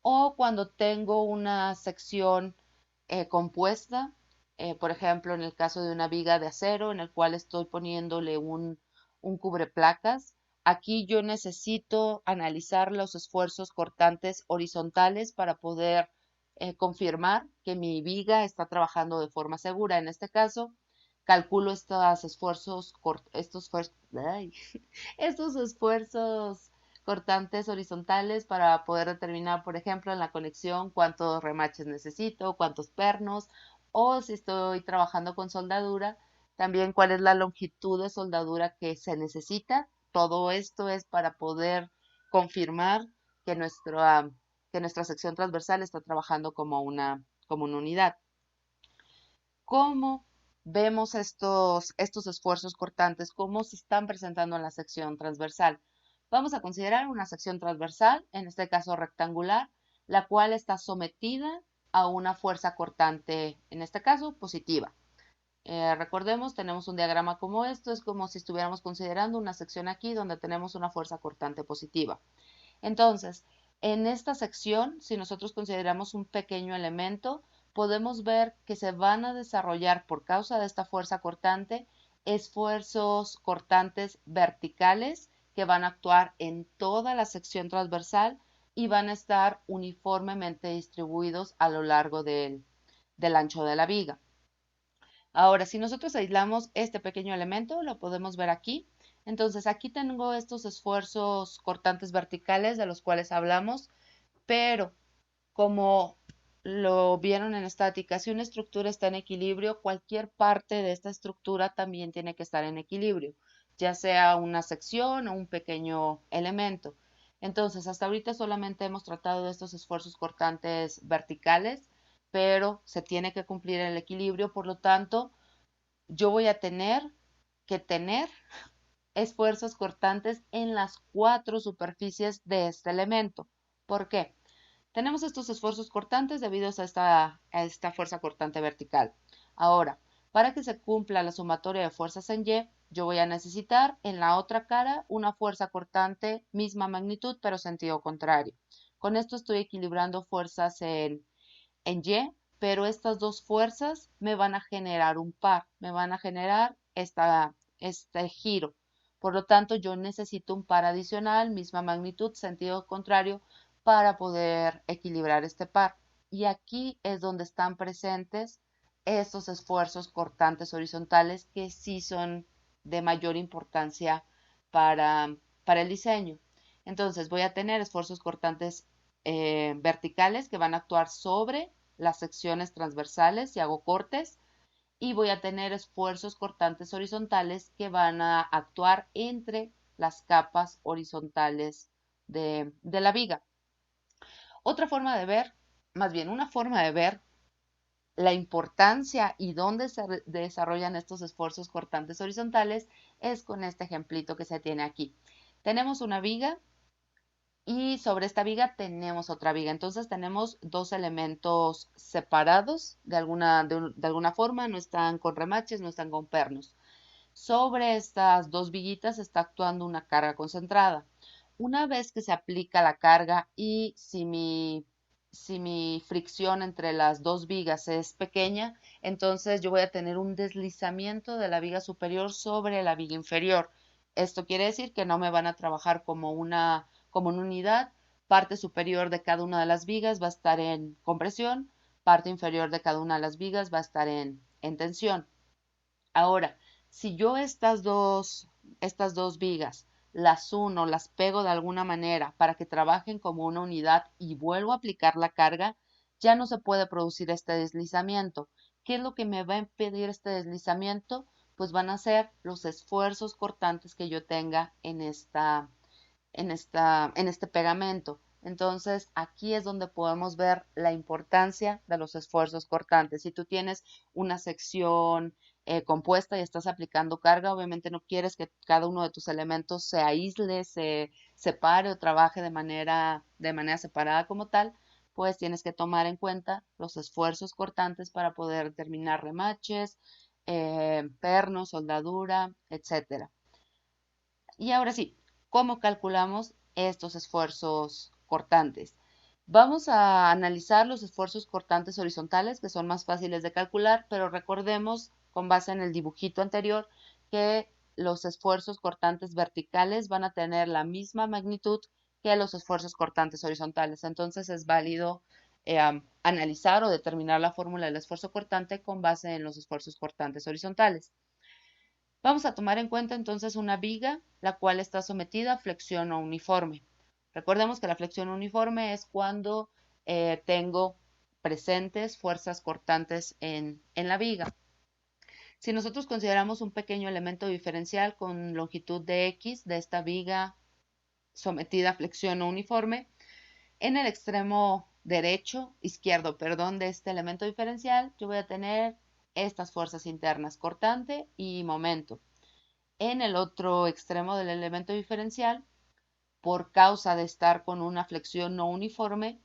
o cuando tengo una sección compuesta, por ejemplo, en el caso de una viga de acero, en el cual estoy poniéndole un cubreplacas. Aquí yo necesito analizar los esfuerzos cortantes horizontales para poder confirmar que mi viga está trabajando de forma segura. En este caso, calculo estos esfuerzos cortantes horizontales para poder determinar, por ejemplo, en la conexión cuántos remaches necesito, cuántos pernos, o si estoy trabajando con soldadura, también cuál es la longitud de soldadura que se necesita. Todo esto es para poder confirmar que nuestra sección transversal está trabajando como una unidad. ¿Cómo vemos estos esfuerzos cortantes? ¿Cómo se están presentando en la sección transversal? Vamos a considerar una sección transversal, en este caso rectangular, la cual está sometida a una fuerza cortante, en este caso positiva. Recordemos, tenemos un diagrama como esto, es como si estuviéramos considerando una sección aquí donde tenemos una fuerza cortante positiva. Entonces, en esta sección, si nosotros consideramos un pequeño elemento, podemos ver que se van a desarrollar por causa de esta fuerza cortante esfuerzos cortantes verticales que van a actuar en toda la sección transversal y van a estar uniformemente distribuidos a lo largo del ancho de la viga. Ahora, si nosotros aislamos este pequeño elemento, lo podemos ver aquí. Entonces, aquí tengo estos esfuerzos cortantes verticales de los cuales hablamos, pero como lo vieron en estática, si una estructura está en equilibrio, cualquier parte de esta estructura también tiene que estar en equilibrio, ya sea una sección o un pequeño elemento. Entonces, hasta ahorita solamente hemos tratado de estos esfuerzos cortantes verticales, pero se tiene que cumplir el equilibrio, por lo tanto, yo voy a tener que tener esfuerzos cortantes en las 4 superficies de este elemento. ¿Por qué? Tenemos estos esfuerzos cortantes debido a esta fuerza cortante vertical. Ahora, para que se cumpla la sumatoria de fuerzas en Y, yo voy a necesitar en la otra cara una fuerza cortante, misma magnitud, pero sentido contrario. Con esto estoy equilibrando fuerzas en Y, pero estas dos fuerzas me van a generar un par, me van a generar este giro. Por lo tanto, yo necesito un par adicional, misma magnitud, sentido contrario, para poder equilibrar este par. Y aquí es donde están presentes estos esfuerzos cortantes horizontales que sí son de mayor importancia para el diseño. Entonces voy a tener esfuerzos cortantes verticales que van a actuar sobre las secciones transversales si hago cortes y voy a tener esfuerzos cortantes horizontales que van a actuar entre las capas horizontales de la viga. Otra forma de ver, más bien una forma de ver la importancia y dónde se desarrollan estos esfuerzos cortantes horizontales es con este ejemplito que se tiene aquí. Tenemos una viga y sobre esta viga tenemos otra viga. Entonces tenemos dos elementos separados de alguna forma, no están con remaches, no están con pernos. Sobre estas dos viguitas está actuando una carga concentrada. Una vez que se aplica la carga y si mi fricción entre las dos vigas es pequeña, entonces yo voy a tener un deslizamiento de la viga superior sobre la viga inferior. Esto quiere decir que no me van a trabajar como una unidad. Parte superior de cada una de las vigas va a estar en compresión, parte inferior de cada una de las vigas va a estar en tensión. Ahora, si yo estas dos vigas las uno, las pego de alguna manera para que trabajen como una unidad y vuelvo a aplicar la carga, ya no se puede producir este deslizamiento. ¿Qué es lo que me va a impedir este deslizamiento? Pues van a ser los esfuerzos cortantes que yo tenga en este pegamento. Entonces, aquí es donde podemos ver la importancia de los esfuerzos cortantes. Si tú tienes una sección compuesta y estás aplicando carga, obviamente no quieres que cada uno de tus elementos se aísle, se separe o trabaje de manera separada como tal, pues tienes que tomar en cuenta los esfuerzos cortantes para poder determinar remaches, pernos, soldadura, etcétera. Y ahora sí, ¿cómo calculamos estos esfuerzos cortantes? Vamos a analizar los esfuerzos cortantes horizontales, que son más fáciles de calcular, pero recordemos, con base en el dibujito anterior, que los esfuerzos cortantes verticales van a tener la misma magnitud que los esfuerzos cortantes horizontales. Entonces es válido analizar o determinar la fórmula del esfuerzo cortante con base en los esfuerzos cortantes horizontales. Vamos a tomar en cuenta entonces una viga, la cual está sometida a flexión no uniforme. Recordemos que la flexión uniforme es cuando tengo presentes fuerzas cortantes en la viga. Si nosotros consideramos un pequeño elemento diferencial con longitud de X de esta viga sometida a flexión no uniforme, en el extremo izquierdo, perdón, de este elemento diferencial, yo voy a tener estas fuerzas internas, cortante y momento. En el otro extremo del elemento diferencial, por causa de estar con una flexión no uniforme,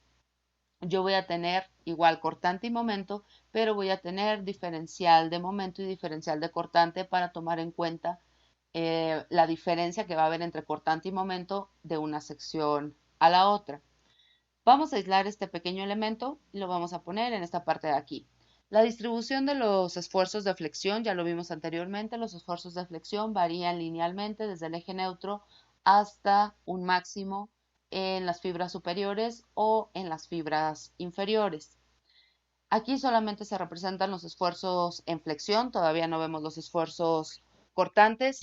yo voy a tener igual cortante y momento, pero voy a tener diferencial de momento y diferencial de cortante para tomar en cuenta la diferencia que va a haber entre cortante y momento de una sección a la otra. Vamos a aislar este pequeño elemento y lo vamos a poner en esta parte de aquí. La distribución de los esfuerzos de flexión, ya lo vimos anteriormente, los esfuerzos de flexión varían linealmente desde el eje neutro hasta un máximo en las fibras superiores o en las fibras inferiores. Aquí solamente se representan los esfuerzos en flexión, todavía no vemos los esfuerzos cortantes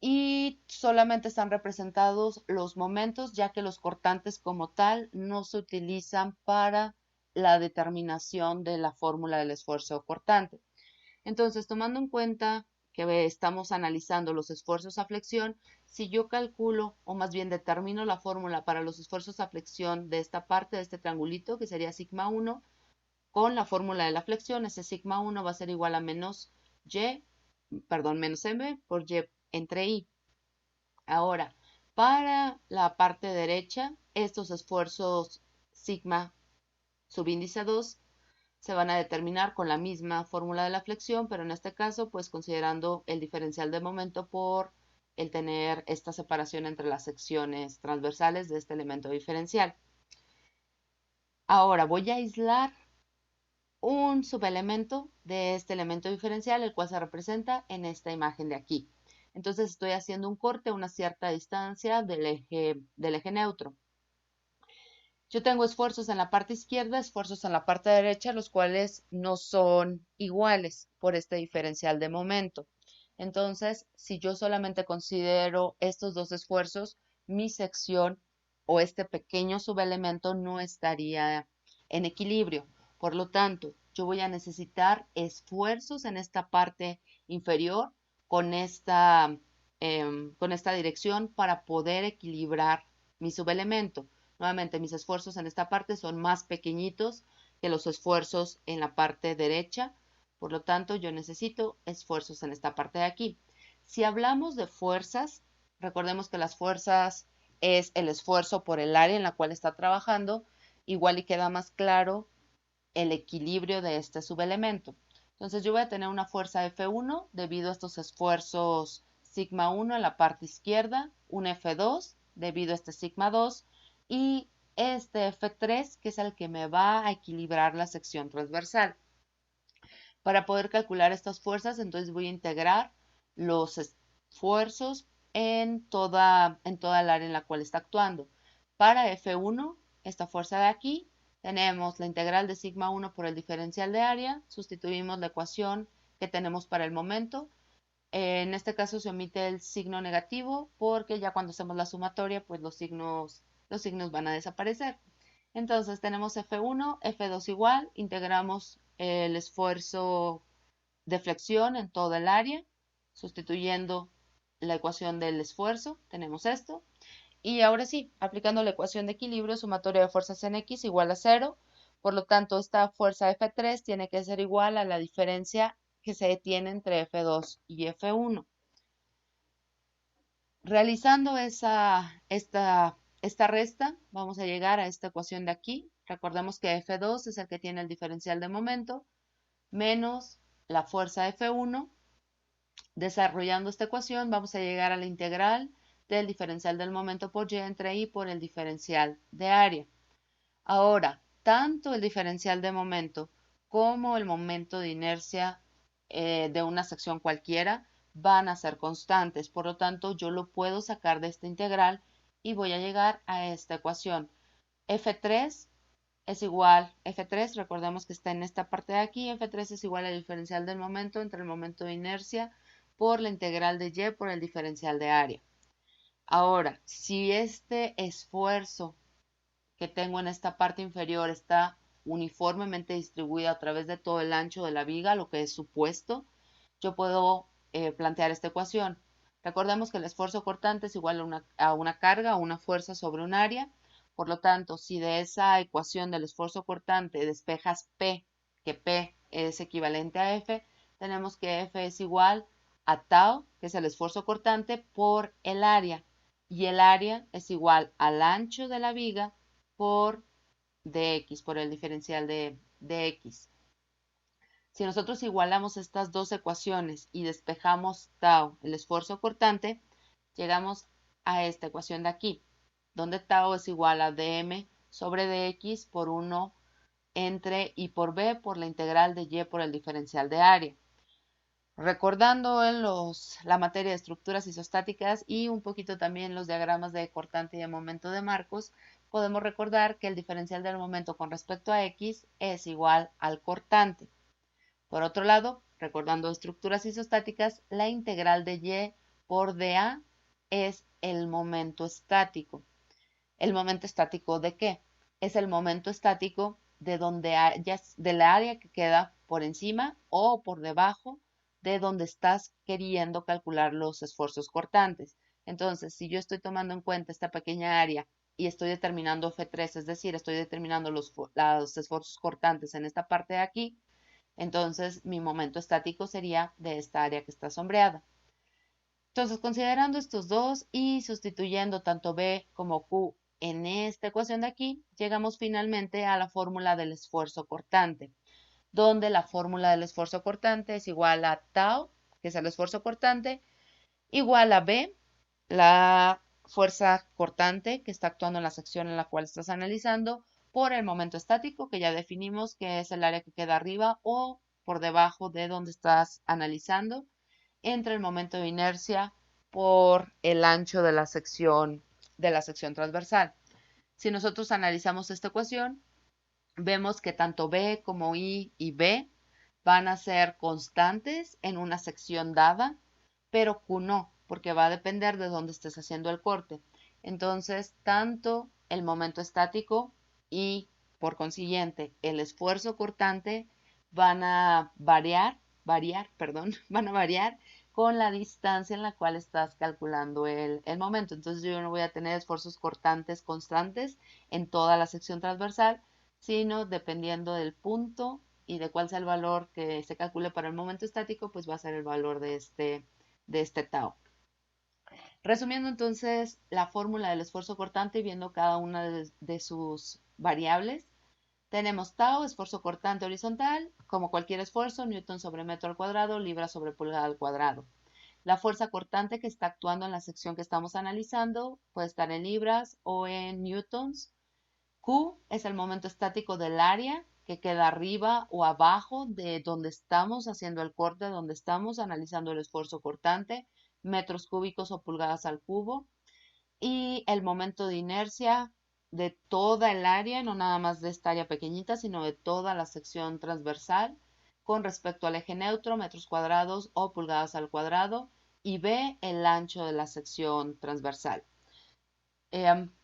y solamente están representados los momentos, ya que los cortantes como tal no se utilizan para la determinación de la fórmula del esfuerzo cortante. Entonces, tomando en cuenta que estamos analizando los esfuerzos a flexión, si yo calculo o más bien determino la fórmula para los esfuerzos a flexión de esta parte de este triangulito, que sería sigma 1, con la fórmula de la flexión, ese sigma 1 va a ser igual a menos Y, perdón, menos M por Y entre I. Ahora, para la parte derecha, estos esfuerzos sigma subíndice 2 se van a determinar con la misma fórmula de la flexión, pero en este caso, pues considerando el diferencial de momento por el tener esta separación entre las secciones transversales de este elemento diferencial. Ahora voy a aislar un subelemento de este elemento diferencial, el cual se representa en esta imagen de aquí. Entonces estoy haciendo un corte a una cierta distancia del eje neutro. Yo tengo esfuerzos en la parte izquierda, esfuerzos en la parte derecha, los cuales no son iguales por este diferencial de momento. Entonces, si yo solamente considero estos dos esfuerzos, mi sección o este pequeño subelemento no estaría en equilibrio. Por lo tanto, yo voy a necesitar esfuerzos en esta parte inferior con esta dirección para poder equilibrar mi subelemento. Nuevamente, mis esfuerzos en esta parte son más pequeñitos que los esfuerzos en la parte derecha. Por lo tanto, yo necesito esfuerzos en esta parte de aquí. Si hablamos de fuerzas, recordemos que las fuerzas es el esfuerzo por el área en la cual está trabajando. Igual y queda más claro el equilibrio de este subelemento. Entonces yo voy a tener una fuerza F1 debido a estos esfuerzos sigma 1 en la parte izquierda, un F2 debido a este sigma 2 y este F3 que es el que me va a equilibrar la sección transversal. Para poder calcular estas fuerzas, entonces voy a integrar los esfuerzos en toda el área en la cual está actuando. Para F1, esta fuerza de aquí, tenemos la integral de sigma 1 por el diferencial de área, sustituimos la ecuación que tenemos para el momento. En este caso se omite el signo negativo porque ya cuando hacemos la sumatoria, pues los signos van a desaparecer. Entonces tenemos F1, F2 igual, integramos el esfuerzo de flexión en todo el área, sustituyendo la ecuación del esfuerzo, tenemos esto. Y ahora sí, aplicando la ecuación de equilibrio, sumatoria de fuerzas en X igual a 0. Por lo tanto, esta fuerza F3 tiene que ser igual a la diferencia que se tiene entre F2 y F1. Realizando esta resta, vamos a llegar a esta ecuación de aquí. Recordemos que F2 es el que tiene el diferencial de momento, menos la fuerza F1. Desarrollando esta ecuación, vamos a llegar a la integral del diferencial del momento por y entre i por el diferencial de área. Ahora, tanto el diferencial de momento como el momento de inercia de una sección cualquiera van a ser constantes. Por lo tanto, yo lo puedo sacar de esta integral y voy a llegar a esta ecuación. F3 es igual, F3, recordemos que está en esta parte de aquí, F3 es igual al diferencial del momento entre el momento de inercia por la integral de y por el diferencial de área. Ahora, si este esfuerzo que tengo en esta parte inferior está uniformemente distribuido a través de todo el ancho de la viga, lo que es supuesto, yo puedo plantear esta ecuación. Recordemos que el esfuerzo cortante es igual a una carga o una fuerza sobre un área. Por lo tanto, si de esa ecuación del esfuerzo cortante despejas P, que P es equivalente a F, tenemos que F es igual a tau, que es el esfuerzo cortante, por el área. Y el área es igual al ancho de la viga por dx, por el diferencial de x. Si nosotros igualamos estas dos ecuaciones y despejamos tau, el esfuerzo cortante, llegamos a esta ecuación de aquí, donde tau es igual a dm sobre dx por 1 entre i por b por la integral de y por el diferencial de área. Recordando en la materia de estructuras isostáticas y un poquito también los diagramas de cortante y de momento de Marcos, podemos recordar que el diferencial del momento con respecto a x es igual al cortante. Por otro lado, recordando estructuras isostáticas, la integral de y por dA es el momento estático. ¿El momento estático de qué? Es el momento estático de la área que queda por encima o por debajo de donde estás queriendo calcular los esfuerzos cortantes. Entonces, si yo estoy tomando en cuenta esta pequeña área y estoy determinando F3, es decir, estoy determinando los esfuerzos cortantes en esta parte de aquí, Entonces, mi momento estático sería de esta área que está sombreada. Entonces, considerando estos dos y sustituyendo tanto B como Q en esta ecuación de aquí, llegamos finalmente a la fórmula del esfuerzo cortante, donde la fórmula del esfuerzo cortante es igual a tau, que es el esfuerzo cortante, igual a B, la fuerza cortante que está actuando en la sección en la cual estás analizando, por el momento estático, que ya definimos que es el área que queda arriba o por debajo de donde estás analizando, entre el momento de inercia por el ancho de la sección transversal. Si nosotros analizamos esta ecuación, vemos que tanto B como I y B van a ser constantes en una sección dada, pero Q no, porque va a depender de dónde estés haciendo el corte. Entonces, tanto el momento estático y, por consiguiente, el esfuerzo cortante van a van a variar con la distancia en la cual estás calculando el momento. Entonces, yo no voy a tener esfuerzos cortantes constantes en toda la sección transversal, sino dependiendo del punto y de cuál sea el valor que se calcule para el momento estático, pues va a ser el valor de este tau. Resumiendo entonces la fórmula del esfuerzo cortante y viendo cada una de sus variables, tenemos tau, esfuerzo cortante horizontal, como cualquier esfuerzo, newton sobre metro al cuadrado, libra sobre pulgada al cuadrado. La fuerza cortante que está actuando en la sección que estamos analizando puede estar en libras o en newtons. Q es el momento estático del área que queda arriba o abajo de donde estamos haciendo el corte, donde estamos analizando el esfuerzo cortante, metros cúbicos o pulgadas al cubo. Y el momento de inercia de toda el área, no nada más de esta área pequeñita, sino de toda la sección transversal con respecto al eje neutro, metros cuadrados o pulgadas al cuadrado. Y B, el ancho de la sección transversal.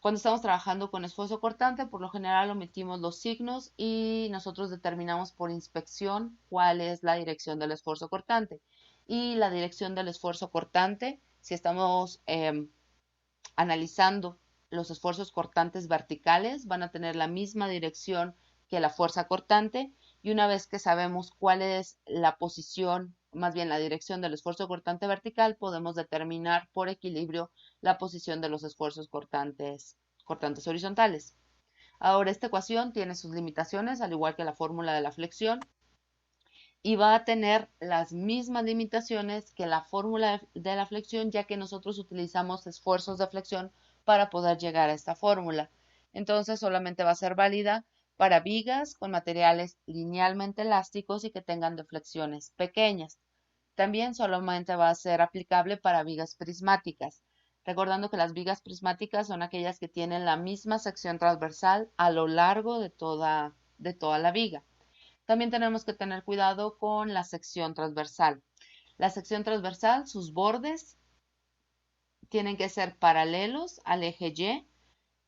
Cuando estamos trabajando con esfuerzo cortante, por lo general omitimos los signos y nosotros determinamos por inspección cuál es la dirección del esfuerzo cortante. Y la dirección del esfuerzo cortante, si estamos analizando los esfuerzos cortantes verticales, van a tener la misma dirección que la fuerza cortante, y una vez que sabemos cuál es la posición, más bien la dirección del esfuerzo cortante vertical, podemos determinar por equilibrio la posición de los esfuerzos cortantes horizontales. Ahora, esta ecuación tiene sus limitaciones, al igual que la fórmula de la flexión, y va a tener las mismas limitaciones que la fórmula de la flexión, ya que nosotros utilizamos esfuerzos de flexión para poder llegar a esta fórmula. Entonces, solamente va a ser válida para vigas con materiales linealmente elásticos y que tengan deflexiones pequeñas. También solamente va a ser aplicable para vigas prismáticas, recordando que las vigas prismáticas son aquellas que tienen la misma sección transversal a lo largo de toda la viga. También tenemos que tener cuidado con la sección transversal. La sección transversal, sus bordes tienen que ser paralelos al eje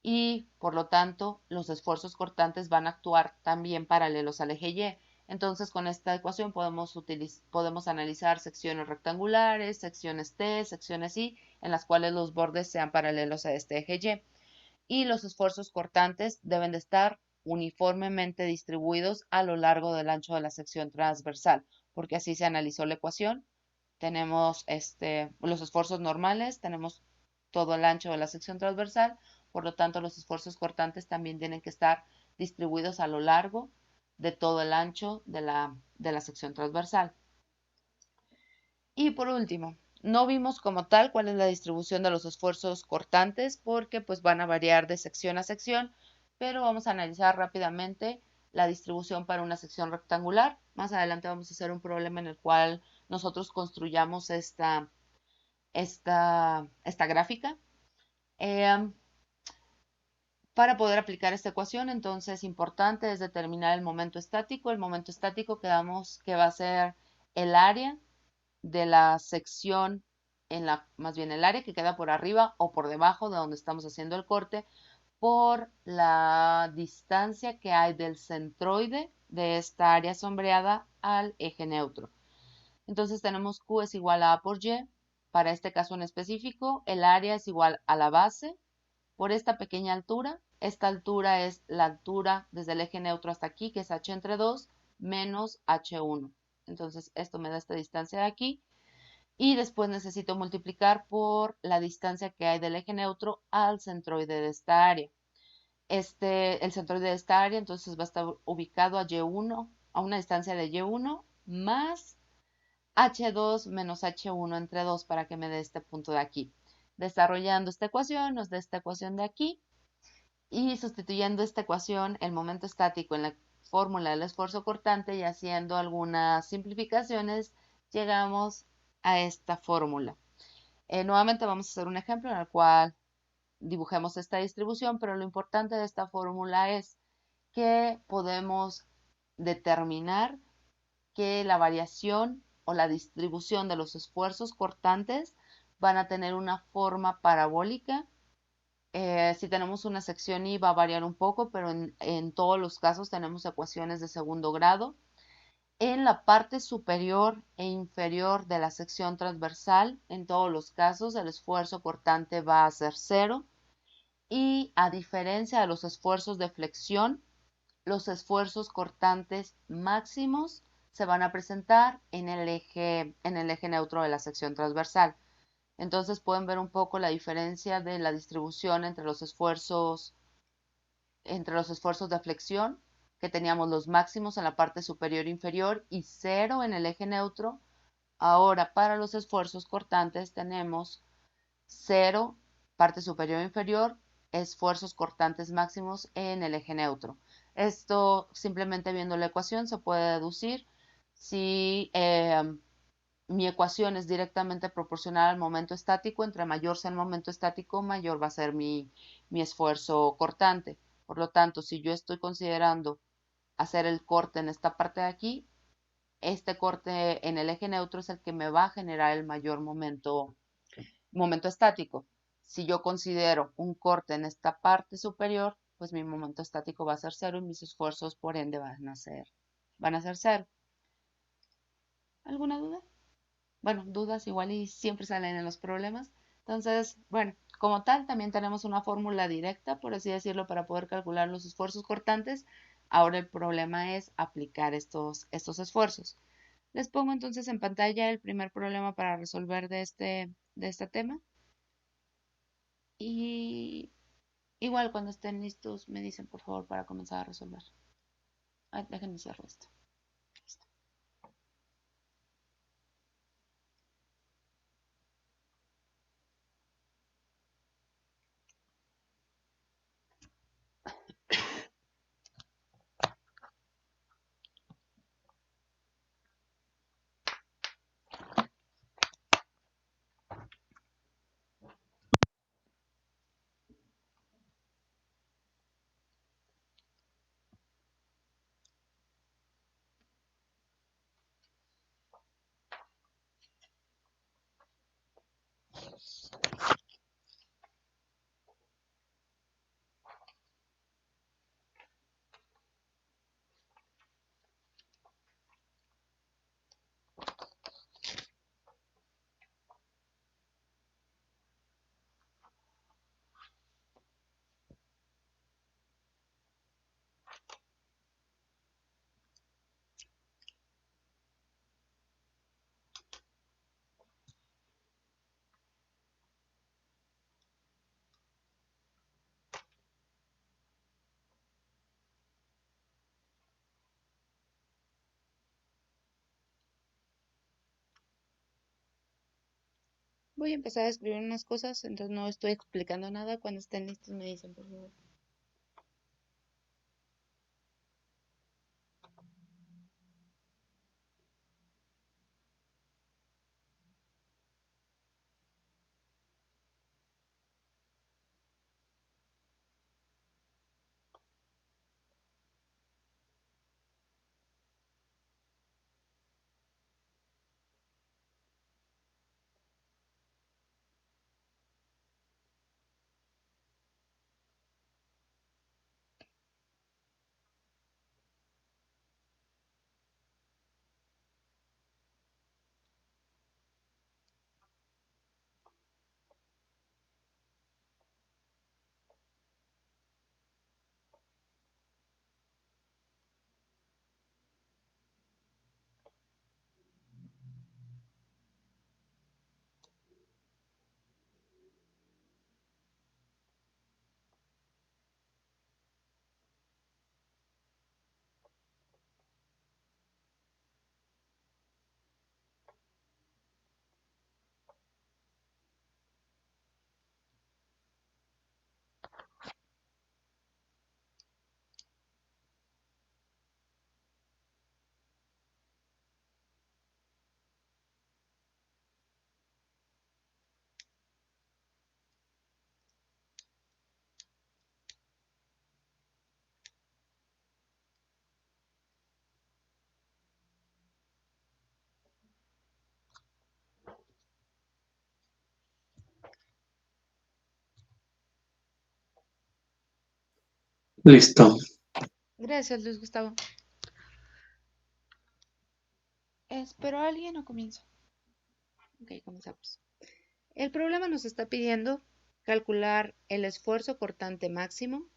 y por lo tanto los esfuerzos cortantes van a actuar también paralelos al eje Y. Entonces con esta ecuación podemos analizar secciones rectangulares, secciones T, secciones I, en las cuales los bordes sean paralelos a este eje Y. Y los esfuerzos cortantes deben de estar uniformemente distribuidos a lo largo del ancho de la sección transversal, porque así se analizó la ecuación. Tenemos los esfuerzos normales, tenemos todo el ancho de la sección transversal, por lo tanto los esfuerzos cortantes también tienen que estar distribuidos a lo largo de todo el ancho de la sección transversal. Y por último, no vimos como tal cuál es la distribución de los esfuerzos cortantes porque pues van a variar de sección a sección, pero vamos a analizar rápidamente la distribución para una sección rectangular. Más adelante vamos a hacer un problema en el cual nosotros construyamos esta gráfica. Para poder aplicar esta ecuación, entonces importante es determinar el momento estático. El momento estático quedamos que va a ser el área de la sección, más bien el área que queda por arriba o por debajo de donde estamos haciendo el corte, por la distancia que hay del centroide de esta área sombreada al eje neutro. Entonces tenemos Q es igual a por Y. Para este caso en específico, el área es igual a la base por esta pequeña altura. Esta altura es la altura desde el eje neutro hasta aquí, que es h entre 2, menos H1. Entonces, esto me da esta distancia de aquí. Y después necesito multiplicar por la distancia que hay del eje neutro al centroide de esta área. El centroide de esta área entonces va a estar ubicado a Y1, a una distancia de Y1 más H2 menos H1 entre 2 para que me dé este punto de aquí. Desarrollando esta ecuación, nos da esta ecuación de aquí y sustituyendo esta ecuación, el momento estático en la fórmula del esfuerzo cortante y haciendo algunas simplificaciones, llegamos a esta fórmula. Nuevamente vamos a hacer un ejemplo en el cual dibujemos esta distribución, pero lo importante de esta fórmula es que podemos determinar que la variación o la distribución de los esfuerzos cortantes van a tener una forma parabólica. Si tenemos una sección Y va a variar un poco, pero en todos los casos tenemos ecuaciones de segundo grado. En la parte superior e inferior de la sección transversal, en todos los casos, el esfuerzo cortante va a ser cero. Y a diferencia de los esfuerzos de flexión, los esfuerzos cortantes máximos se van a presentar en el eje neutro de la sección transversal. Entonces pueden ver un poco la diferencia de la distribución entre los esfuerzos de flexión, que teníamos los máximos en la parte superior e inferior y cero en el eje neutro. Ahora para los esfuerzos cortantes tenemos cero, parte superior e inferior, esfuerzos cortantes máximos en el eje neutro. Esto simplemente viendo la ecuación se puede deducir si mi ecuación es directamente proporcional al momento estático. Entre mayor sea el momento estático, mayor va a ser mi esfuerzo cortante. Por lo tanto, si yo estoy considerando hacer el corte en esta parte de aquí, este corte en el eje neutro es el que me va a generar el mayor momento estático. Si yo considero un corte en esta parte superior, pues mi momento estático va a ser cero y mis esfuerzos por ende van a ser cero. ¿Alguna duda? Bueno, dudas igual y siempre salen en los problemas. Entonces, bueno, como tal, también tenemos una fórmula directa, por así decirlo, para poder calcular los esfuerzos cortantes. Ahora el problema es aplicar estos esfuerzos. Les pongo entonces en pantalla el primer problema para resolver de este tema. Y igual cuando estén listos me dicen por favor para comenzar a resolver. Ay, déjenme cerrar esto. Voy a empezar a escribir unas cosas, entonces no estoy explicando nada. Cuando estén listos me dicen por favor. Listo. Gracias, Luis Gustavo. ¿Espero a alguien o comienzo? Ok, comenzamos. El problema nos está pidiendo calcular el esfuerzo cortante máximo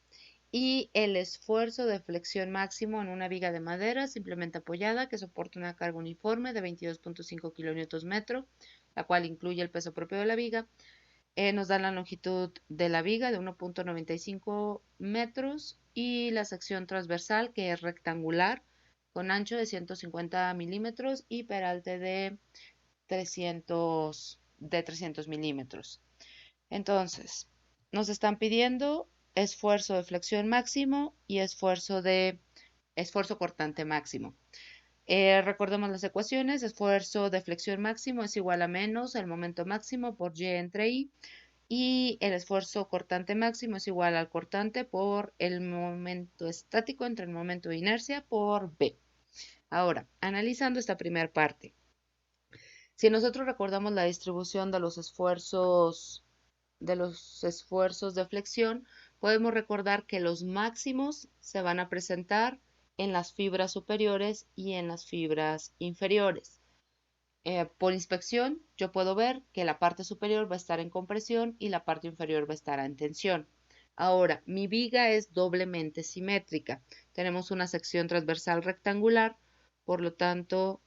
y el esfuerzo de flexión máximo en una viga de madera simplemente apoyada que soporta una carga uniforme de 22.5 kN/m, la cual incluye el peso propio de la viga. Nos dan la longitud de la viga de 1.95 metros y la sección transversal, que es rectangular, con ancho de 150 milímetros y peralte de 300 milímetros. Entonces, nos están pidiendo esfuerzo de flexión máximo y esfuerzo cortante máximo. Recordemos las ecuaciones: esfuerzo de flexión máximo es igual a menos el momento máximo por Y entre I, y el esfuerzo cortante máximo es igual al cortante por el momento estático entre el momento de inercia por B. Ahora, analizando esta primera parte, si nosotros recordamos la distribución de los esfuerzos de flexión, podemos recordar que los máximos se van a presentar en las fibras superiores y en las fibras inferiores. Por inspección, yo puedo ver que la parte superior va a estar en compresión y la parte inferior va a estar en tensión. Ahora, mi viga es doblemente simétrica. Tenemos una sección transversal rectangular, por lo tanto,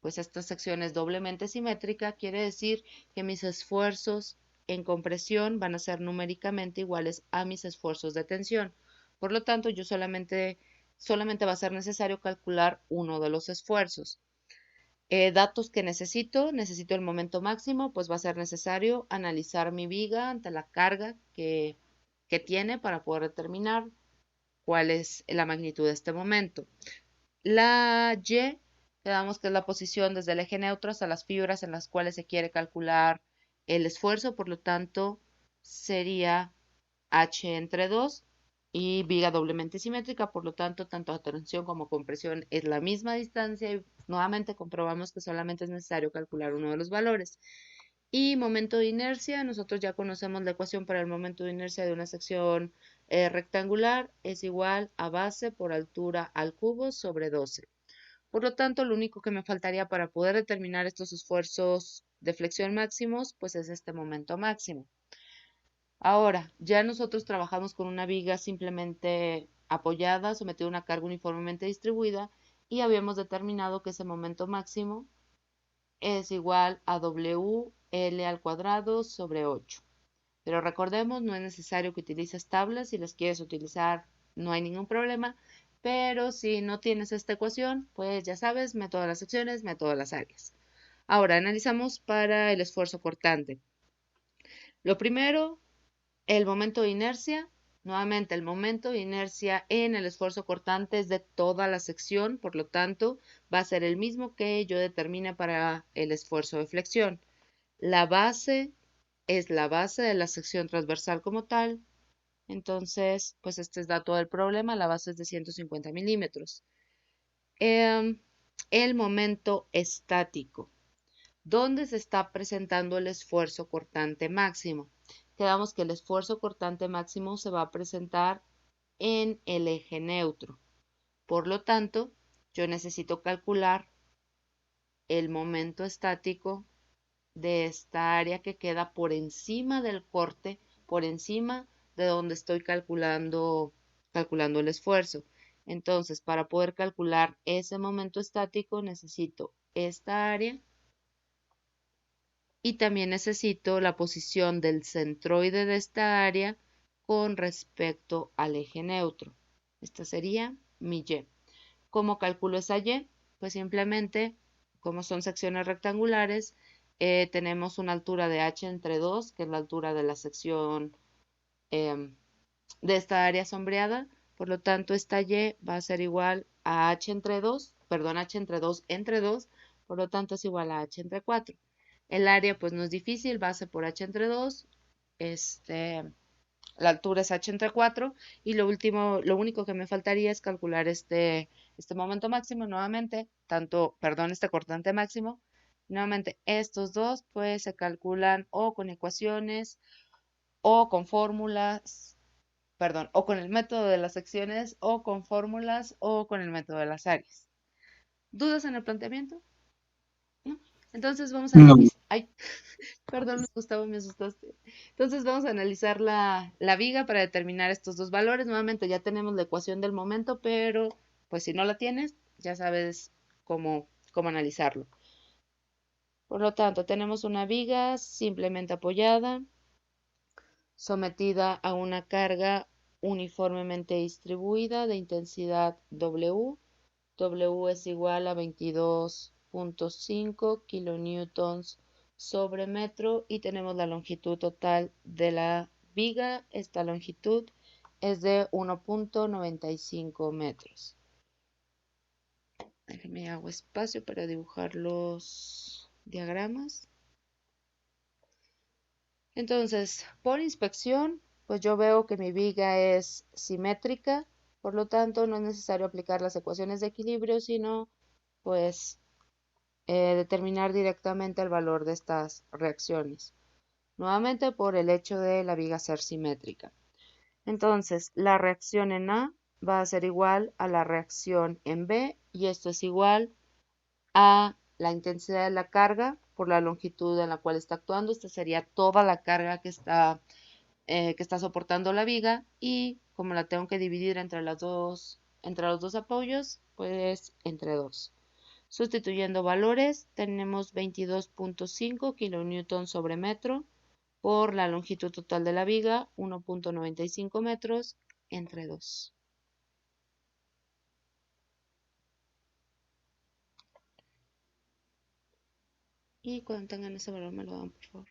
pues esta sección es doblemente simétrica, quiere decir que mis esfuerzos en compresión van a ser numéricamente iguales a mis esfuerzos de tensión. Por lo tanto, yo solamente va a ser necesario calcular uno de los esfuerzos. Datos que necesito el momento máximo, pues va a ser necesario analizar mi viga ante la carga que tiene para poder determinar cuál es la magnitud de este momento. La Y, le damos que es la posición desde el eje neutro hasta las fibras en las cuales se quiere calcular el esfuerzo, por lo tanto sería H entre 2 y viga doblemente simétrica, por lo tanto tanto tensión como compresión es la misma distancia y nuevamente comprobamos que solamente es necesario calcular uno de los valores. Y momento de inercia, nosotros ya conocemos la ecuación para el momento de inercia de una sección rectangular, es igual a base por altura al cubo sobre 12. Por lo tanto, lo único que me faltaría para poder determinar estos esfuerzos de flexión máximos, pues es este momento máximo. Ahora, ya nosotros trabajamos con una viga simplemente apoyada, sometida a una carga uniformemente distribuida, y habíamos determinado que ese momento máximo es igual a WL al cuadrado sobre 8. Pero recordemos, no es necesario que utilices tablas. Si las quieres utilizar, no hay ningún problema. Pero si no tienes esta ecuación, pues ya sabes, método de las secciones, método de las áreas. Ahora, analizamos para el esfuerzo cortante. Lo primero, el momento de inercia. Nuevamente, el momento de inercia en el esfuerzo cortante es de toda la sección, por lo tanto, va a ser el mismo que yo determine para el esfuerzo de flexión. La base es la base de la sección transversal como tal. Entonces, pues este es dato del problema, la base es de 150 milímetros. El momento estático. ¿Dónde se está presentando el esfuerzo cortante máximo? Quedamos que el esfuerzo cortante máximo se va a presentar en el eje neutro. Por lo tanto, yo necesito calcular el momento estático de esta área que queda por encima del corte, por encima de donde estoy calculando el esfuerzo. Entonces, para poder calcular ese momento estático, necesito esta área y también necesito la posición del centroide de esta área con respecto al eje neutro. Esta sería mi Y. ¿Cómo calculo esa Y? Pues simplemente, como son secciones rectangulares, tenemos una altura de H entre 2, que es la altura de la sección de esta área sombreada. Por lo tanto, esta Y va a ser igual a H entre 2, perdón, H entre 2 entre 2, por lo tanto es igual a H entre 4. El área pues no es difícil, base por H entre 2, la altura es H entre 4 y lo único que me faltaría es calcular este momento máximo nuevamente, este cortante máximo. Nuevamente, estos dos pues se calculan o con ecuaciones o con fórmulas perdón, o con el método de las secciones, o con fórmulas, o con el método de las áreas. ¿Dudas en el planteamiento? ¿No? Entonces vamos a No. analizar. Ay, perdón, Gustavo, me asustaste. Entonces vamos a analizar la viga para determinar estos dos valores. Nuevamente ya tenemos la ecuación del momento, pero pues si no la tienes, ya sabes cómo analizarlo. Por lo tanto, tenemos una viga simplemente apoyada, sometida a una carga uniformemente distribuida de intensidad W. W es igual a 22.5 kilonewtons sobre metro y tenemos la longitud total de la viga. Esta longitud es de 1.95 metros. Déjenme hago espacio para dibujar los diagramas. Entonces, por inspección, pues yo veo que mi viga es simétrica, por lo tanto no es necesario aplicar las ecuaciones de equilibrio, sino pues determinar directamente el valor de estas reacciones. Nuevamente por el hecho de la viga ser simétrica. Entonces, la reacción en A va a ser igual a la reacción en B y esto es igual a la intensidad de la carga por la longitud en la cual está actuando. Esta sería toda la carga que está soportando la viga y como la tengo que dividir entre los dos apoyos, pues entre 2. Sustituyendo valores, tenemos 22.5 kilonewton sobre metro por la longitud total de la viga, 1.95 metros, entre 2. Y cuando tengan ese valor me lo dan, por favor.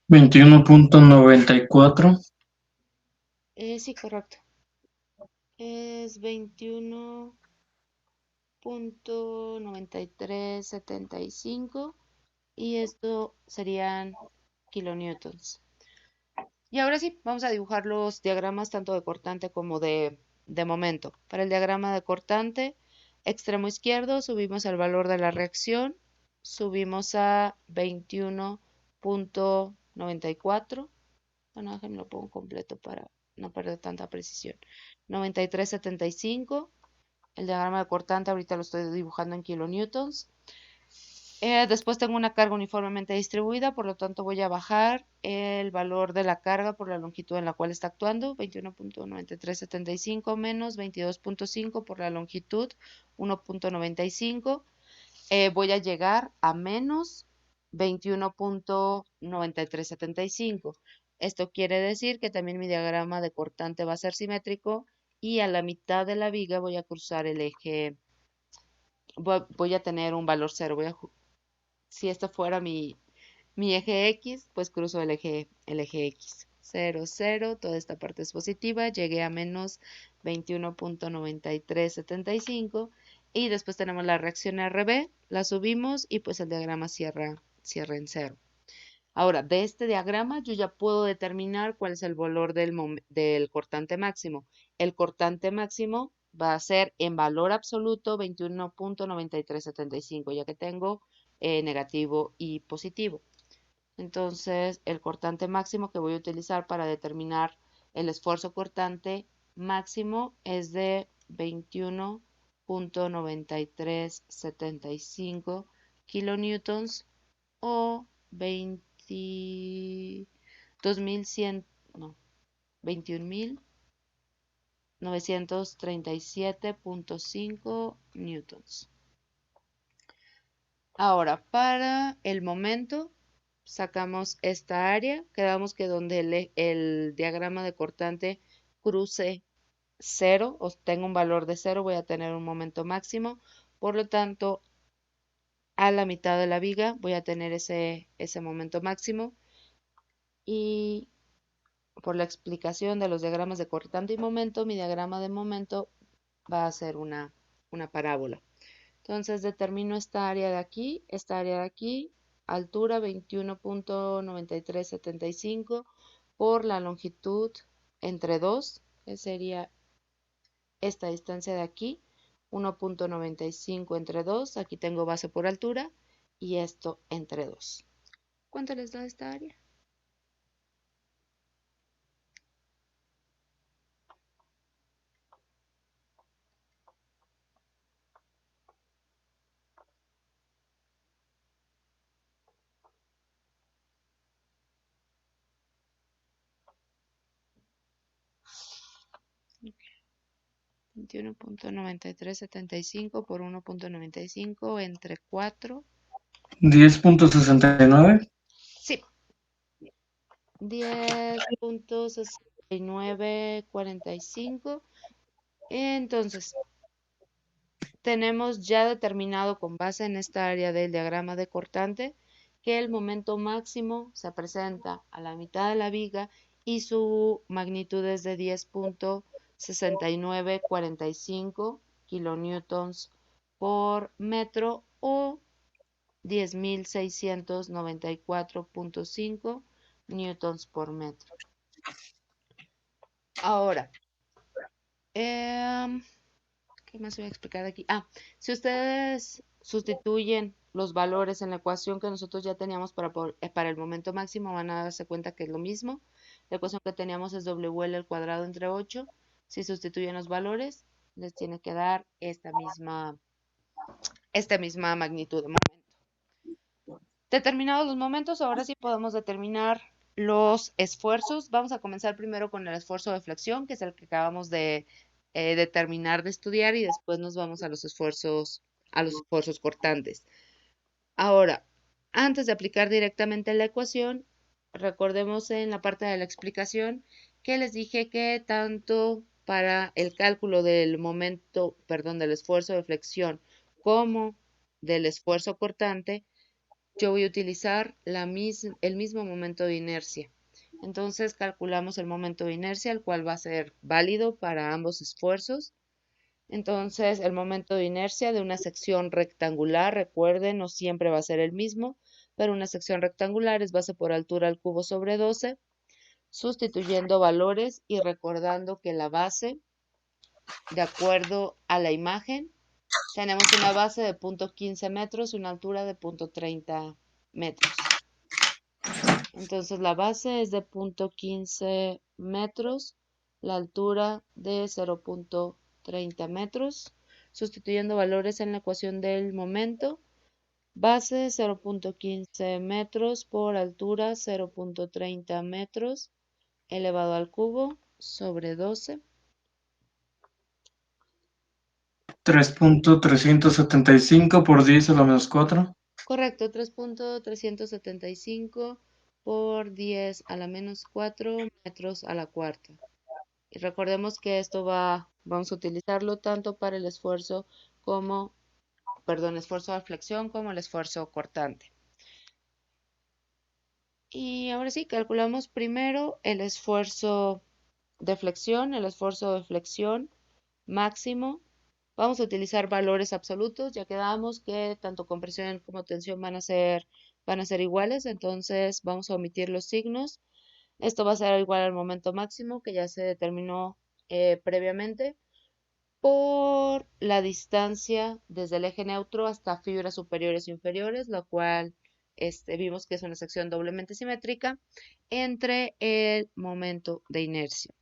$21.94. Sí, correcto. Es 21.9375 y esto serían kilonewtons. Y ahora sí, vamos a dibujar los diagramas tanto de cortante como de momento. Para el diagrama de cortante, extremo izquierdo, subimos el valor de la reacción, subimos a 21.94. Bueno, déjenme lo pongo completo para no perder tanta precisión. 93.75. El diagrama de cortante ahorita lo estoy dibujando en kilonewtons. Después tengo una carga uniformemente distribuida, por lo tanto voy a bajar el valor de la carga por la longitud en la cual está actuando, 21.9375 menos 22.5 por la longitud, 1.95. Voy a llegar a menos 21.9375. Esto quiere decir que también mi diagrama de cortante va a ser simétrico y a la mitad de la viga voy a cruzar el eje, voy a tener un valor cero, si esto fuera mi eje X, pues cruzo el eje X. 0, 0, toda esta parte es positiva, llegué a menos 21.9375 y después tenemos la reacción RB, la subimos y pues el diagrama cierra en 0. Ahora, de este diagrama yo ya puedo determinar cuál es el valor del cortante máximo. El cortante máximo va a ser en valor absoluto 21.9375, ya que tengo negativo y positivo. Entonces, el cortante máximo que voy a utilizar para determinar el esfuerzo cortante máximo es de 21.9375 kilonewtons o 22.100, no, 21.937.5 newtons. Ahora, para el momento, sacamos esta área, quedamos que donde el diagrama de cortante cruce 0 o tenga un valor de 0, voy a tener un momento máximo. Por lo tanto, a la mitad de la viga voy a tener ese momento máximo. Y por la explicación de los diagramas de cortante y momento, mi diagrama de momento va a ser una parábola. Entonces determino esta área de aquí, altura 21.9375 por la longitud entre 2, que sería esta distancia de aquí, 1.95 entre 2. Aquí tengo base por altura y esto entre 2. ¿Cuánto les da esta área? Ok. 21.9375 por 1.95 entre 4. 10.69. Sí. 10.6945. Entonces, tenemos ya determinado con base en esta área del diagrama de cortante que el momento máximo se presenta a la mitad de la viga y su magnitud es de 10.6945 kilonewtons por metro o 10.694.5 newtons por metro. Ahora, ¿qué más voy a explicar aquí? Si ustedes sustituyen los valores en la ecuación que nosotros ya teníamos para el momento máximo, van a darse cuenta que es lo mismo. La ecuación que teníamos es WL al cuadrado entre 8. Si sustituyen los valores, les tiene que dar esta misma magnitud de momento. Determinados los momentos, ahora sí podemos determinar los esfuerzos. Vamos a comenzar primero con el esfuerzo de flexión, que es el que acabamos de terminar de estudiar, y después nos vamos a los esfuerzos cortantes. Ahora, antes de aplicar directamente la ecuación, recordemos en la parte de la explicación que les dije que tanto para el cálculo del momento, perdón, del esfuerzo de flexión como del esfuerzo cortante, yo voy a utilizar el mismo momento de inercia. Entonces calculamos el momento de inercia, el cual va a ser válido para ambos esfuerzos. Entonces el momento de inercia de una sección rectangular, recuerden, no siempre va a ser el mismo, pero una sección rectangular es base por altura al cubo sobre 12, sustituyendo valores y recordando que la base, de acuerdo a la imagen, tenemos una base de 0.15 metros y una altura de 0.30 metros. Entonces la base es de 0.15 metros, la altura de 0.30 metros. Sustituyendo valores en la ecuación del momento, base 0.15 metros por altura 0.30 metros elevado al cubo sobre 12. 3.375 por 10 a la menos 4. Correcto, 3.375 por 10 a la menos 4 metros a la cuarta. Y recordemos que esto vamos a utilizarlo tanto para el esfuerzo esfuerzo de flexión como el esfuerzo cortante. Y ahora sí, calculamos primero el esfuerzo de flexión, máximo. Vamos a utilizar valores absolutos, ya quedamos que tanto compresión como tensión van a ser iguales, entonces vamos a omitir los signos. Esto va a ser igual al momento máximo que ya se determinó previamente por la distancia desde el eje neutro hasta fibras superiores e inferiores, lo cual vimos que es una sección doblemente simétrica entre el momento de inercia.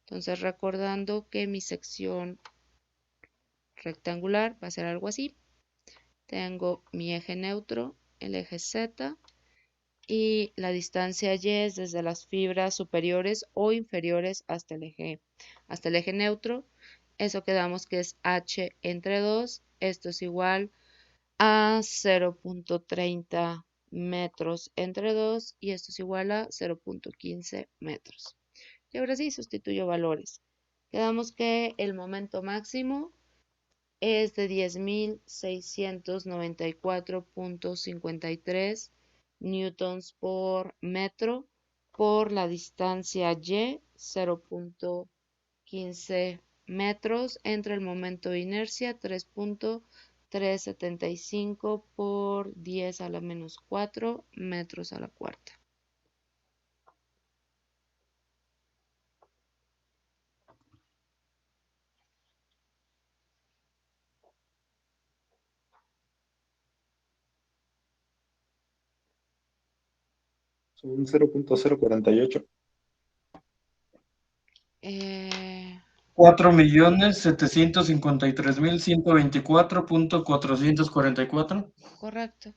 Entonces, recordando que mi sección rectangular va a ser algo así. Tengo mi eje neutro, el eje Z, y la distancia Y es desde las fibras superiores o inferiores hasta el eje neutro. Eso quedamos que es H entre 2. Esto es igual a 0.30 metros entre 2 y esto es igual a 0.15 metros. Y ahora sí, sustituyo valores. Quedamos que el momento máximo es de 10.694.53 newtons por metro por la distancia Y, 0.15 metros, entre el momento de inercia, 3.375 por 10 a la menos 4 metros a la cuarta. Son 0.048. Eh, 4.753.124.444. correcto.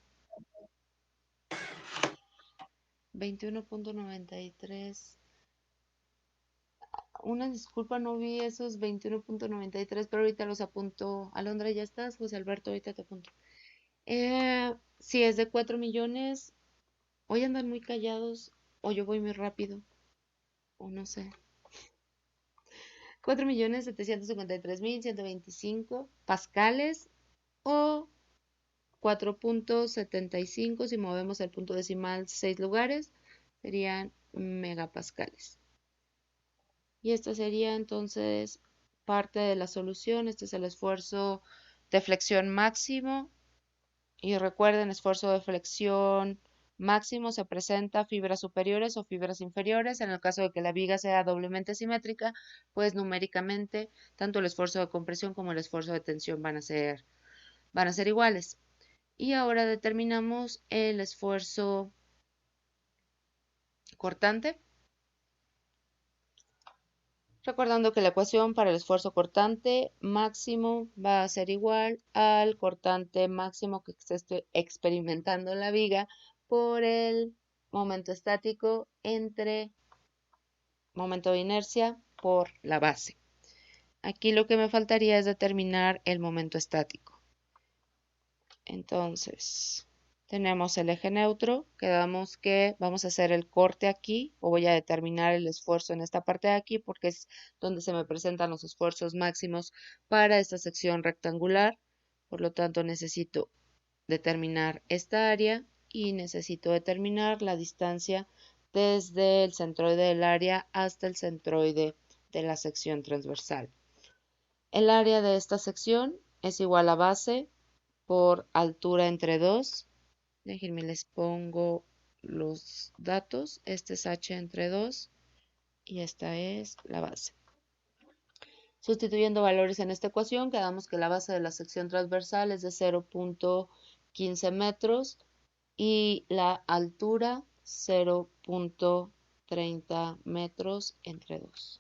21.93. Una disculpa, no vi esos 21.93, pero ahorita los apunto. Alondra, ¿ya estás? José Alberto, ahorita te apunto. Si es de 4 millones, hoy andan muy callados, o yo voy muy rápido, o no sé. 4.753.125 pascales o 4.75, si movemos el punto decimal 6 lugares, serían megapascales. Y esta sería entonces parte de la solución. Este es el esfuerzo de flexión máximo. Y recuerden, esfuerzo de flexión máximo se presenta fibras superiores o fibras inferiores. En el caso de que la viga sea doblemente simétrica, pues numéricamente tanto el esfuerzo de compresión como el esfuerzo de tensión van a ser iguales. Y ahora determinamos el esfuerzo cortante. Recordando que la ecuación para el esfuerzo cortante máximo va a ser igual al cortante máximo que se esté experimentando en la viga por el momento estático entre momento de inercia por la base. Aquí lo que me faltaría es determinar el momento estático. Entonces, tenemos el eje neutro, quedamos que vamos a hacer el corte aquí, o voy a determinar el esfuerzo en esta parte de aquí, porque es donde se me presentan los esfuerzos máximos para esta sección rectangular. Por lo tanto, necesito determinar esta área y necesito determinar la distancia desde el centroide del área hasta el centroide de la sección transversal. El área de esta sección es igual a base por altura entre 2. Déjenme les pongo los datos. Este es h entre 2 y esta es la base. Sustituyendo valores en esta ecuación, quedamos que la base de la sección transversal es de 0.15 metros y la altura 0.30 metros entre 2.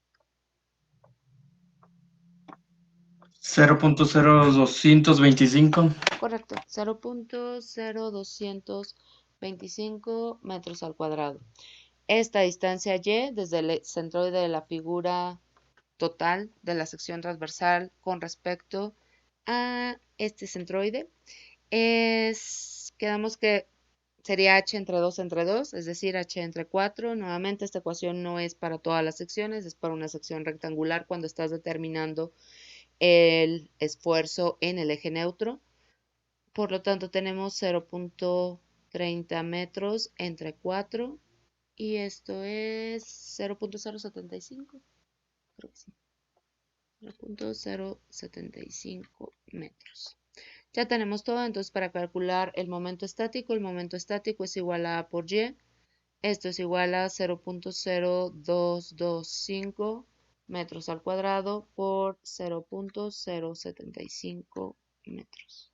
0.0225. Correcto, 0.0225 metros al cuadrado. Esta distancia y desde el centroide de la figura total de la sección transversal con respecto a este centroide quedamos que sería h entre 2 entre 2, es decir, h entre 4. Nuevamente esta ecuación no es para todas las secciones, es para una sección rectangular cuando estás determinando el esfuerzo en el eje neutro. Por lo tanto, tenemos 0.30 metros entre 4 y esto es 0.075. Creo que sí. 0.075 metros. Ya tenemos todo, entonces para calcular el momento estático es igual a A por Y. Esto es igual a 0.0225 metros al cuadrado por 0.075 metros.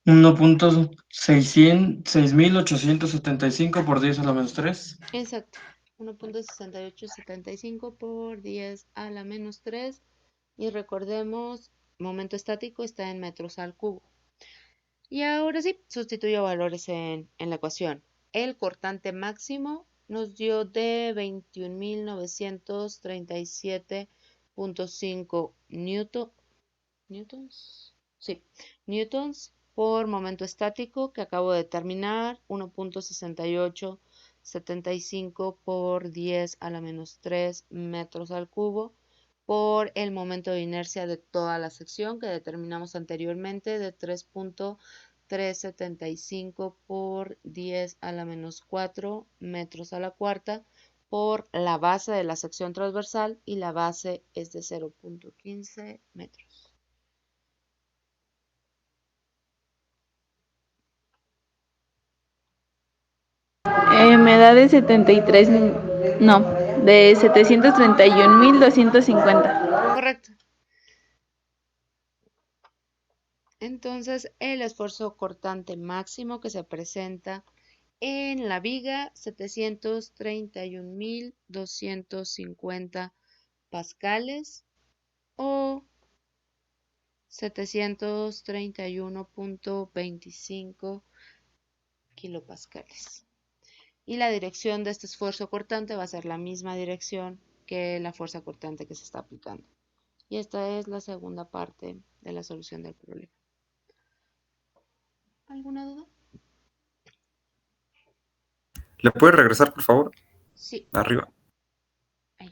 Uno punto 6.875 por 10 a la menos 3. Exacto. 1.6875 por 10 a la menos 3. Y recordemos, momento estático está en metros al cubo. Y ahora sí, sustituyo valores en la ecuación. El cortante máximo nos dio de 21.937.5 newtons. Sí, newtons por momento estático que acabo de determinar, 1.6875 por 10 a la menos 3 metros al cubo, por el momento de inercia de toda la sección que determinamos anteriormente de 3.375 por 10 a la menos 4 metros a la cuarta, por la base de la sección transversal y la base es de 0.15 metros. Me da de 73, no, de 731,250. Correcto. Entonces, el esfuerzo cortante máximo que se presenta en la viga, 731,250 pascales o 731,25 kilopascales. Y la dirección de este esfuerzo cortante va a ser la misma dirección que la fuerza cortante que se está aplicando. Y esta es la segunda parte de la solución del problema. ¿Alguna duda? ¿Le puede regresar, por favor? Sí. Arriba. Ahí.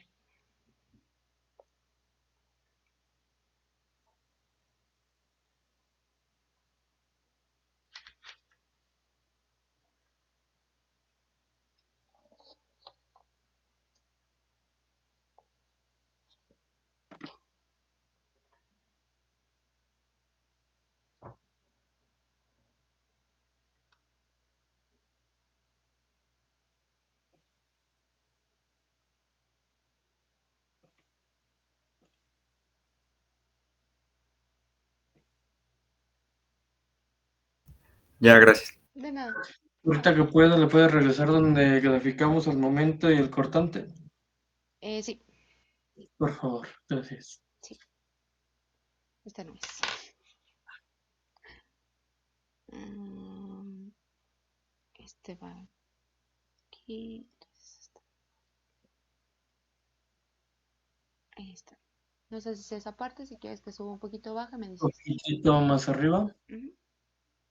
Ya, gracias. De nada. Ahorita que pueda, le puede regresar donde clasificamos el momento y el cortante. Sí, Por favor, gracias. sí. Esta no es. Este va aquí. Ahí está. No sé si es esa parte, si quieres que suba un poquito baja, me Un dices. poquitito más arriba, Ujú.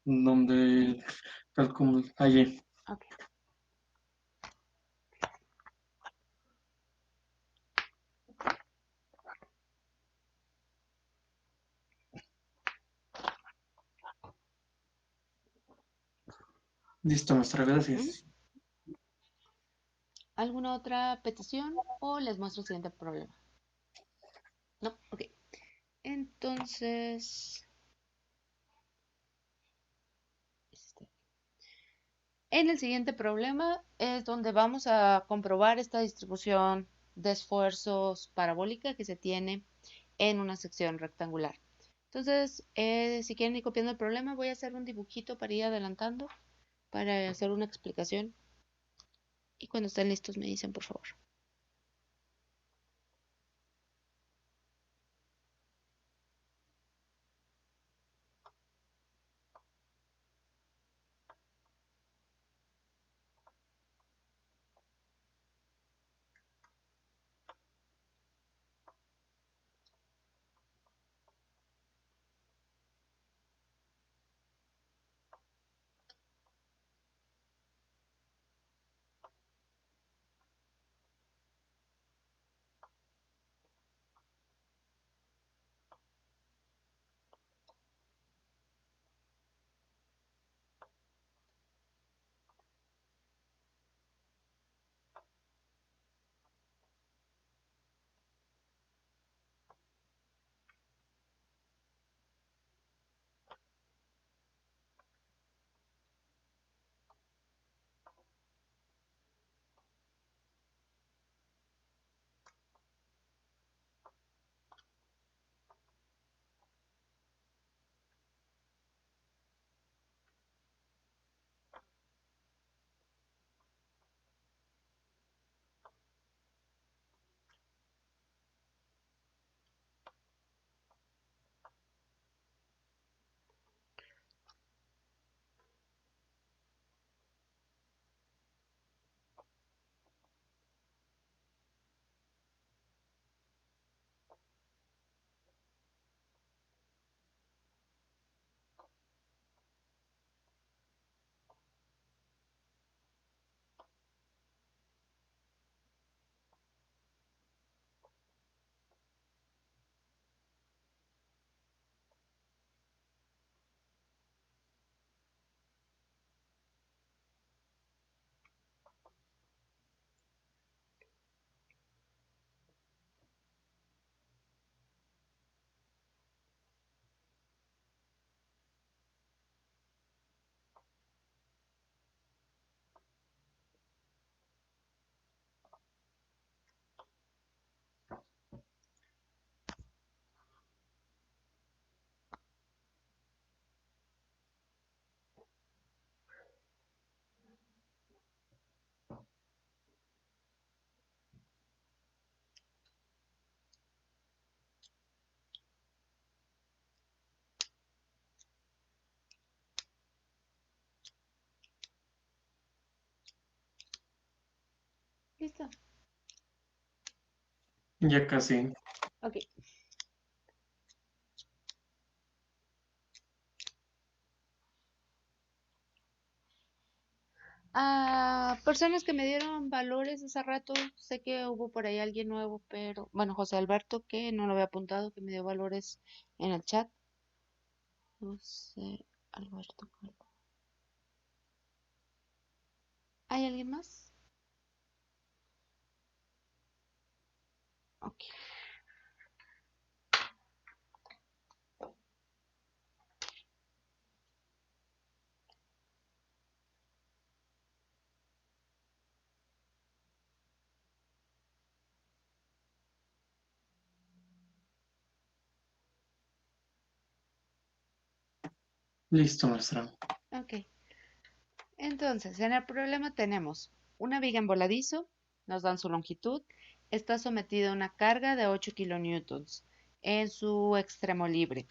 donde calculo allí. Ok. Listo, maestra, Ujú. gracias. ¿Alguna otra petición o les muestro el siguiente problema? No, ok. Entonces, en el siguiente problema es donde vamos a comprobar esta distribución de esfuerzos parabólica que se tiene en una sección rectangular. Entonces, si quieren ir copiando el problema, voy a hacer un dibujito para ir adelantando, para hacer una explicación. Y cuando estén listos me dicen, por favor. ¿Listo? Ya casi. Ok. Personas que me dieron valores hace rato, sé que hubo por ahí alguien nuevo, pero bueno, José Alberto, que no lo había apuntado, que me dio valores en el chat. José Alberto Calvo. ¿Hay alguien más? Ok. Listo, maestra. Ok. Entonces, en el problema tenemos una viga en voladizo, nos dan su longitud, está sometida a una carga de 8 kilonewtons en su extremo libre.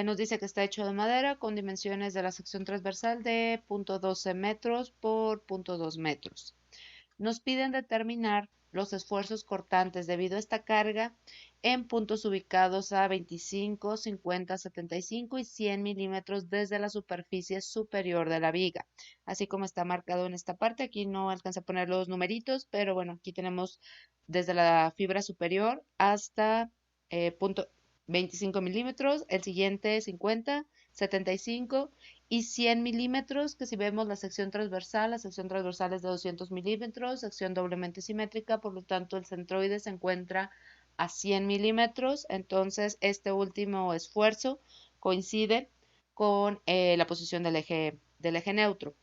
Nos dice que está hecho de madera con dimensiones de la sección transversal de 0.12 metros por 0.2 metros. Nos piden determinar los esfuerzos cortantes debido a esta carga en puntos ubicados a 25, 50, 75 y 100 milímetros desde la superficie superior de la viga, así como está marcado en esta parte. Aquí no alcanza a poner los numeritos, pero bueno, aquí tenemos desde la fibra superior hasta punto 25 milímetros, el siguiente 50, 75 y 100 milímetros, que si vemos la sección transversal es de 200 milímetros, sección doblemente simétrica, por lo tanto el centroide se encuentra a 100 milímetros, entonces este último esfuerzo coincide con la posición del eje neutro.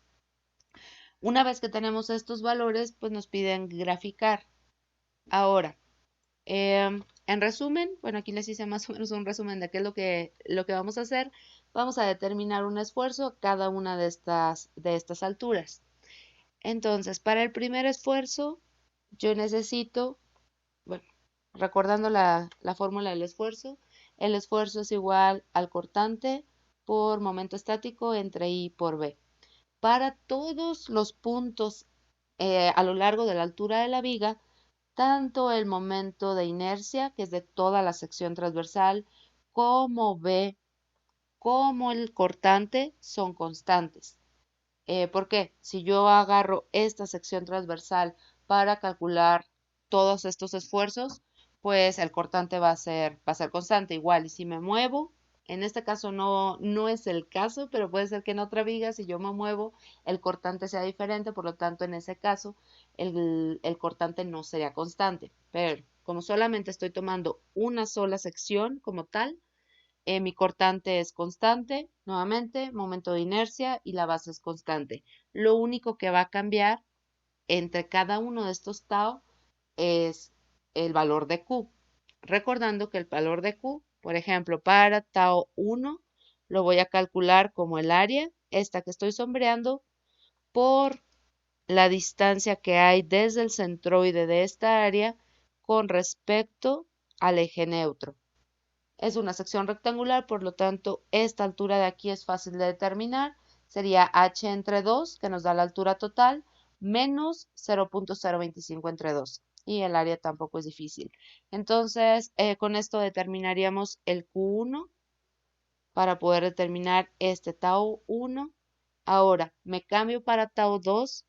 Una vez que tenemos estos valores, pues nos piden graficar. Ahora, en resumen, bueno, aquí les hice más o menos un resumen de qué es lo que vamos a hacer. Vamos a determinar un esfuerzo a cada una de estas alturas. Entonces, para el primer esfuerzo, yo necesito, bueno, recordando la fórmula del esfuerzo, el esfuerzo es igual al cortante por momento estático entre I por B. Para todos los puntos a lo largo de la altura de la viga, tanto el momento de inercia, que es de toda la sección transversal, como B, como el cortante, son constantes. ¿Por qué? Si yo agarro esta sección transversal para calcular todos estos esfuerzos, pues el cortante va a ser constante igual. Y si me muevo, en este caso no es el caso, pero puede ser que en otra viga, si yo me muevo, el cortante sea diferente, por lo tanto, en ese caso, el cortante no sería constante. Pero como solamente estoy tomando una sola sección como tal, mi cortante es constante, nuevamente, momento de inercia y la base es constante. Lo único que va a cambiar entre cada uno de estos tau es el valor de Q. Recordando que el valor de Q, por ejemplo, para tau 1, lo voy a calcular como el área, esta que estoy sombreando, por la distancia que hay desde el centroide de esta área con respecto al eje neutro. Es una sección rectangular, por lo tanto, esta altura de aquí es fácil de determinar. Sería h entre 2, que nos da la altura total, menos 0.025 entre 2. Y el área tampoco es difícil. Entonces, con esto determinaríamos el Q1 para poder determinar este tau 1. Ahora, me cambio para tau 2.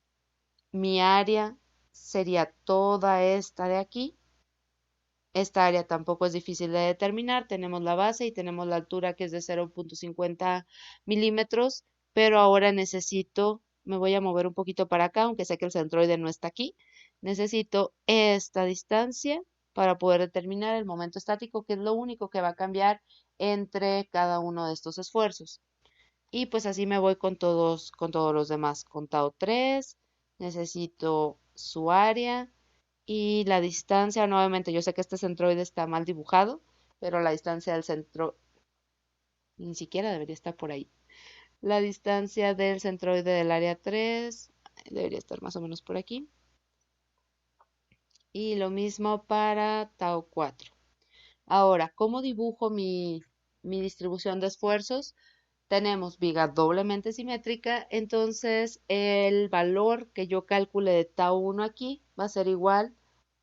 Mi área sería toda esta de aquí. Esta área tampoco es difícil de determinar. Tenemos la base y tenemos la altura que es de 0.50 milímetros, pero ahora me voy a mover un poquito para acá, aunque sé que el centroide no está aquí. Necesito esta distancia para poder determinar el momento estático, que es lo único que va a cambiar entre cada uno de estos esfuerzos. Y pues así me voy con todos los demás. Con tau 3, necesito su área. Y la distancia, nuevamente, yo sé que este centroide está mal dibujado, pero la distancia del centro ni siquiera debería estar por ahí. La distancia del centroide del área 3 debería estar más o menos por aquí. Y lo mismo para tau 4. Ahora, ¿cómo dibujo mi distribución de esfuerzos? Tenemos viga doblemente simétrica, entonces el valor que yo calcule de tau 1 aquí va a ser igual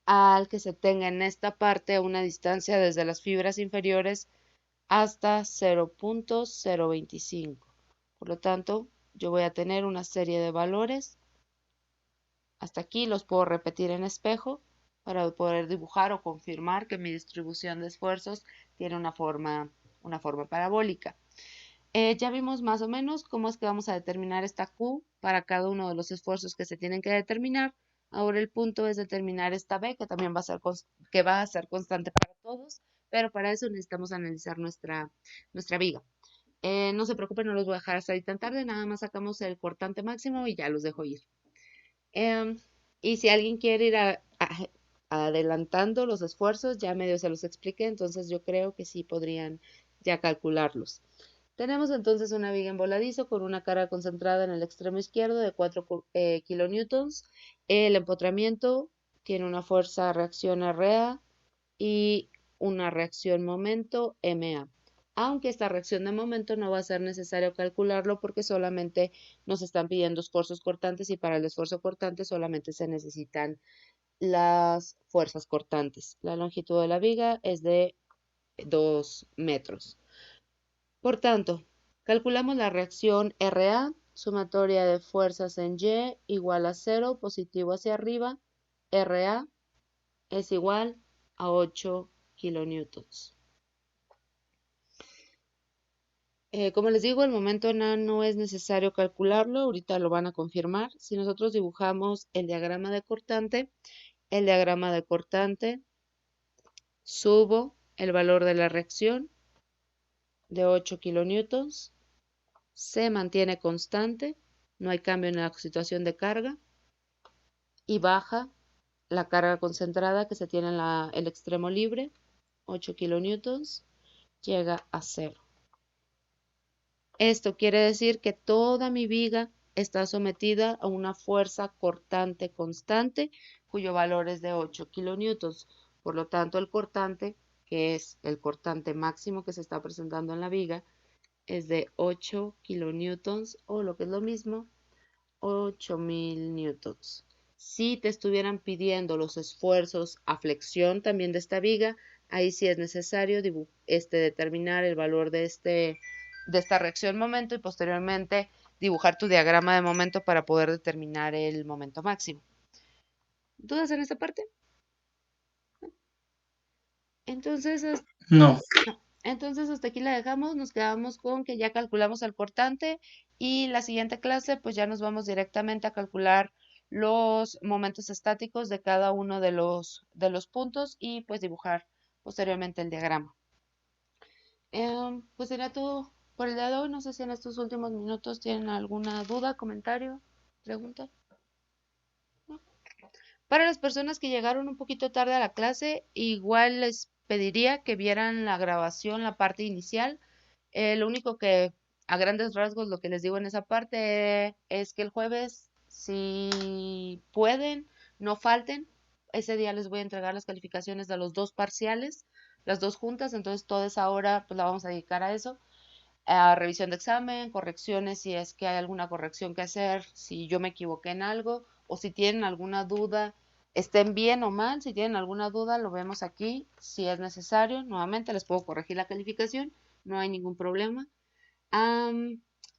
al que se tenga en esta parte a una distancia desde las fibras inferiores hasta 0.025. Por lo tanto, yo voy a tener una serie de valores. Hasta aquí los puedo repetir en espejo para poder dibujar o confirmar que mi distribución de esfuerzos tiene una forma parabólica. Ya vimos más o menos cómo es que vamos a determinar esta Q para cada uno de los esfuerzos que se tienen que determinar. Ahora el punto es determinar esta B, que también va a ser constante para todos, pero para eso necesitamos analizar nuestra viga. No se preocupen, no los voy a dejar hasta ahí tan tarde, nada más sacamos el cortante máximo y ya los dejo ir. Y si alguien quiere ir adelantando los esfuerzos, ya medio se los expliqué, entonces yo creo que sí podrían ya calcularlos. Tenemos entonces una viga en voladizo con una carga concentrada en el extremo izquierdo de 4 kilonewtons. El empotramiento tiene una fuerza reacción RA y una reacción momento MA. Aunque esta reacción de momento no va a ser necesario calcularlo porque solamente nos están pidiendo esfuerzos cortantes y para el esfuerzo cortante solamente se necesitan las fuerzas cortantes. La longitud de la viga es de 2 metros. Por tanto, calculamos la reacción RA, sumatoria de fuerzas en Y igual a 0, positivo hacia arriba. RA es igual a 8 kilonewtons. Como les digo, el momento no es necesario calcularlo, ahorita lo van a confirmar. Si nosotros dibujamos el diagrama de cortante, subo el valor de la reacción de 8 kilonewtons, se mantiene constante, no hay cambio en la situación de carga, y baja la carga concentrada que se tiene en el extremo libre, 8 kilonewtons, llega a 0. Esto quiere decir que toda mi viga está sometida a una fuerza cortante constante, cuyo valor es de 8 kilonewtons. Por lo tanto, el cortante, que es el cortante máximo que se está presentando en la viga, es de 8 kilonewtons o lo que es lo mismo, 8000 newtons. Si te estuvieran pidiendo los esfuerzos a flexión también de esta viga, ahí sí es necesario determinar el valor de esta reacción momento y posteriormente dibujar tu diagrama de momento para poder determinar el momento máximo. ¿Dudas en esta parte? Entonces, No. Entonces hasta aquí la dejamos, nos quedamos con que ya calculamos el cortante y la siguiente clase pues ya nos vamos directamente a calcular los momentos estáticos de cada uno de los puntos y pues dibujar posteriormente el diagrama. Pues sería todo por el día de hoy, no sé si en estos últimos minutos tienen alguna duda, comentario, pregunta. ¿No? Para las personas que llegaron un poquito tarde a la clase, igual les pediría que vieran la grabación, la parte inicial. Lo único que, a grandes rasgos, lo que les digo en esa parte es que el jueves, si pueden, no falten. Ese día les voy a entregar las calificaciones de los 2 parciales, las 2 juntas, entonces toda esa hora pues la vamos a dedicar a eso, a revisión de examen, correcciones si es que hay alguna corrección que hacer, si yo me equivoqué en algo o si tienen alguna duda, estén bien o mal, si tienen alguna duda lo vemos aquí, si es necesario, nuevamente les puedo corregir la calificación, no hay ningún problema.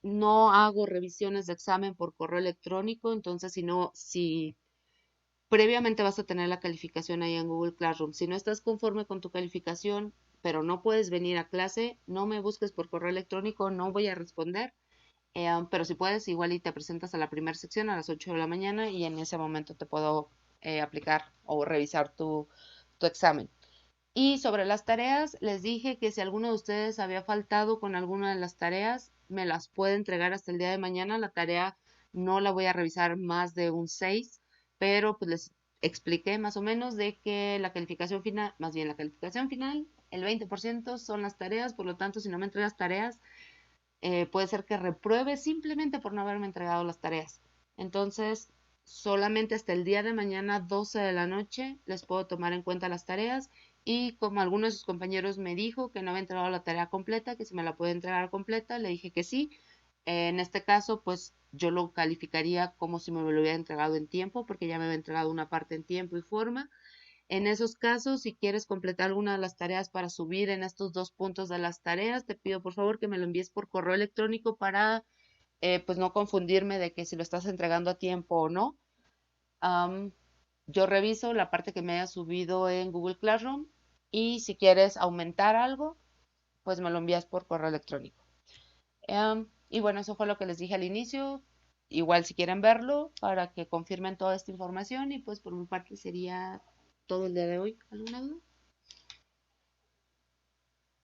No hago revisiones de examen por correo electrónico, entonces si previamente vas a tener la calificación ahí en Google Classroom. Si no estás conforme con tu calificación, pero no puedes venir a clase, no me busques por correo electrónico, no voy a responder. Pero si puedes, igual y te presentas a la primera sección a las 8 de la mañana y en ese momento te puedo aplicar o revisar tu examen. Y sobre las tareas, les dije que si alguno de ustedes había faltado con alguna de las tareas, me las puede entregar hasta el día de mañana. La tarea no la voy a revisar más de un 6, pero pues les expliqué más o menos de que la calificación final, más bien la calificación final, el 20% son las tareas, por lo tanto, si no me entregas tareas, puede ser que repruebe simplemente por no haberme entregado las tareas. Entonces, solamente hasta el día de mañana, 12 de la noche, les puedo tomar en cuenta las tareas. Y como alguno de sus compañeros me dijo que no había entregado la tarea completa, que si me la puede entregar completa, le dije que sí. En este caso, pues yo lo calificaría como si me lo hubiera entregado en tiempo, porque ya me había entregado una parte en tiempo y forma. En esos casos, si quieres completar alguna de las tareas para subir en estos 2 puntos de las tareas, te pido por favor que me lo envíes por correo electrónico para pues no confundirme de que si lo estás entregando a tiempo o no. Am, yo reviso la parte que me haya subido en Google Classroom y si quieres aumentar algo, pues me lo envías por correo electrónico. Y bueno, eso fue lo que les dije al inicio. Igual si quieren verlo para que confirmen toda esta información y pues por mi parte sería todo el día de hoy. ¿Alguna duda?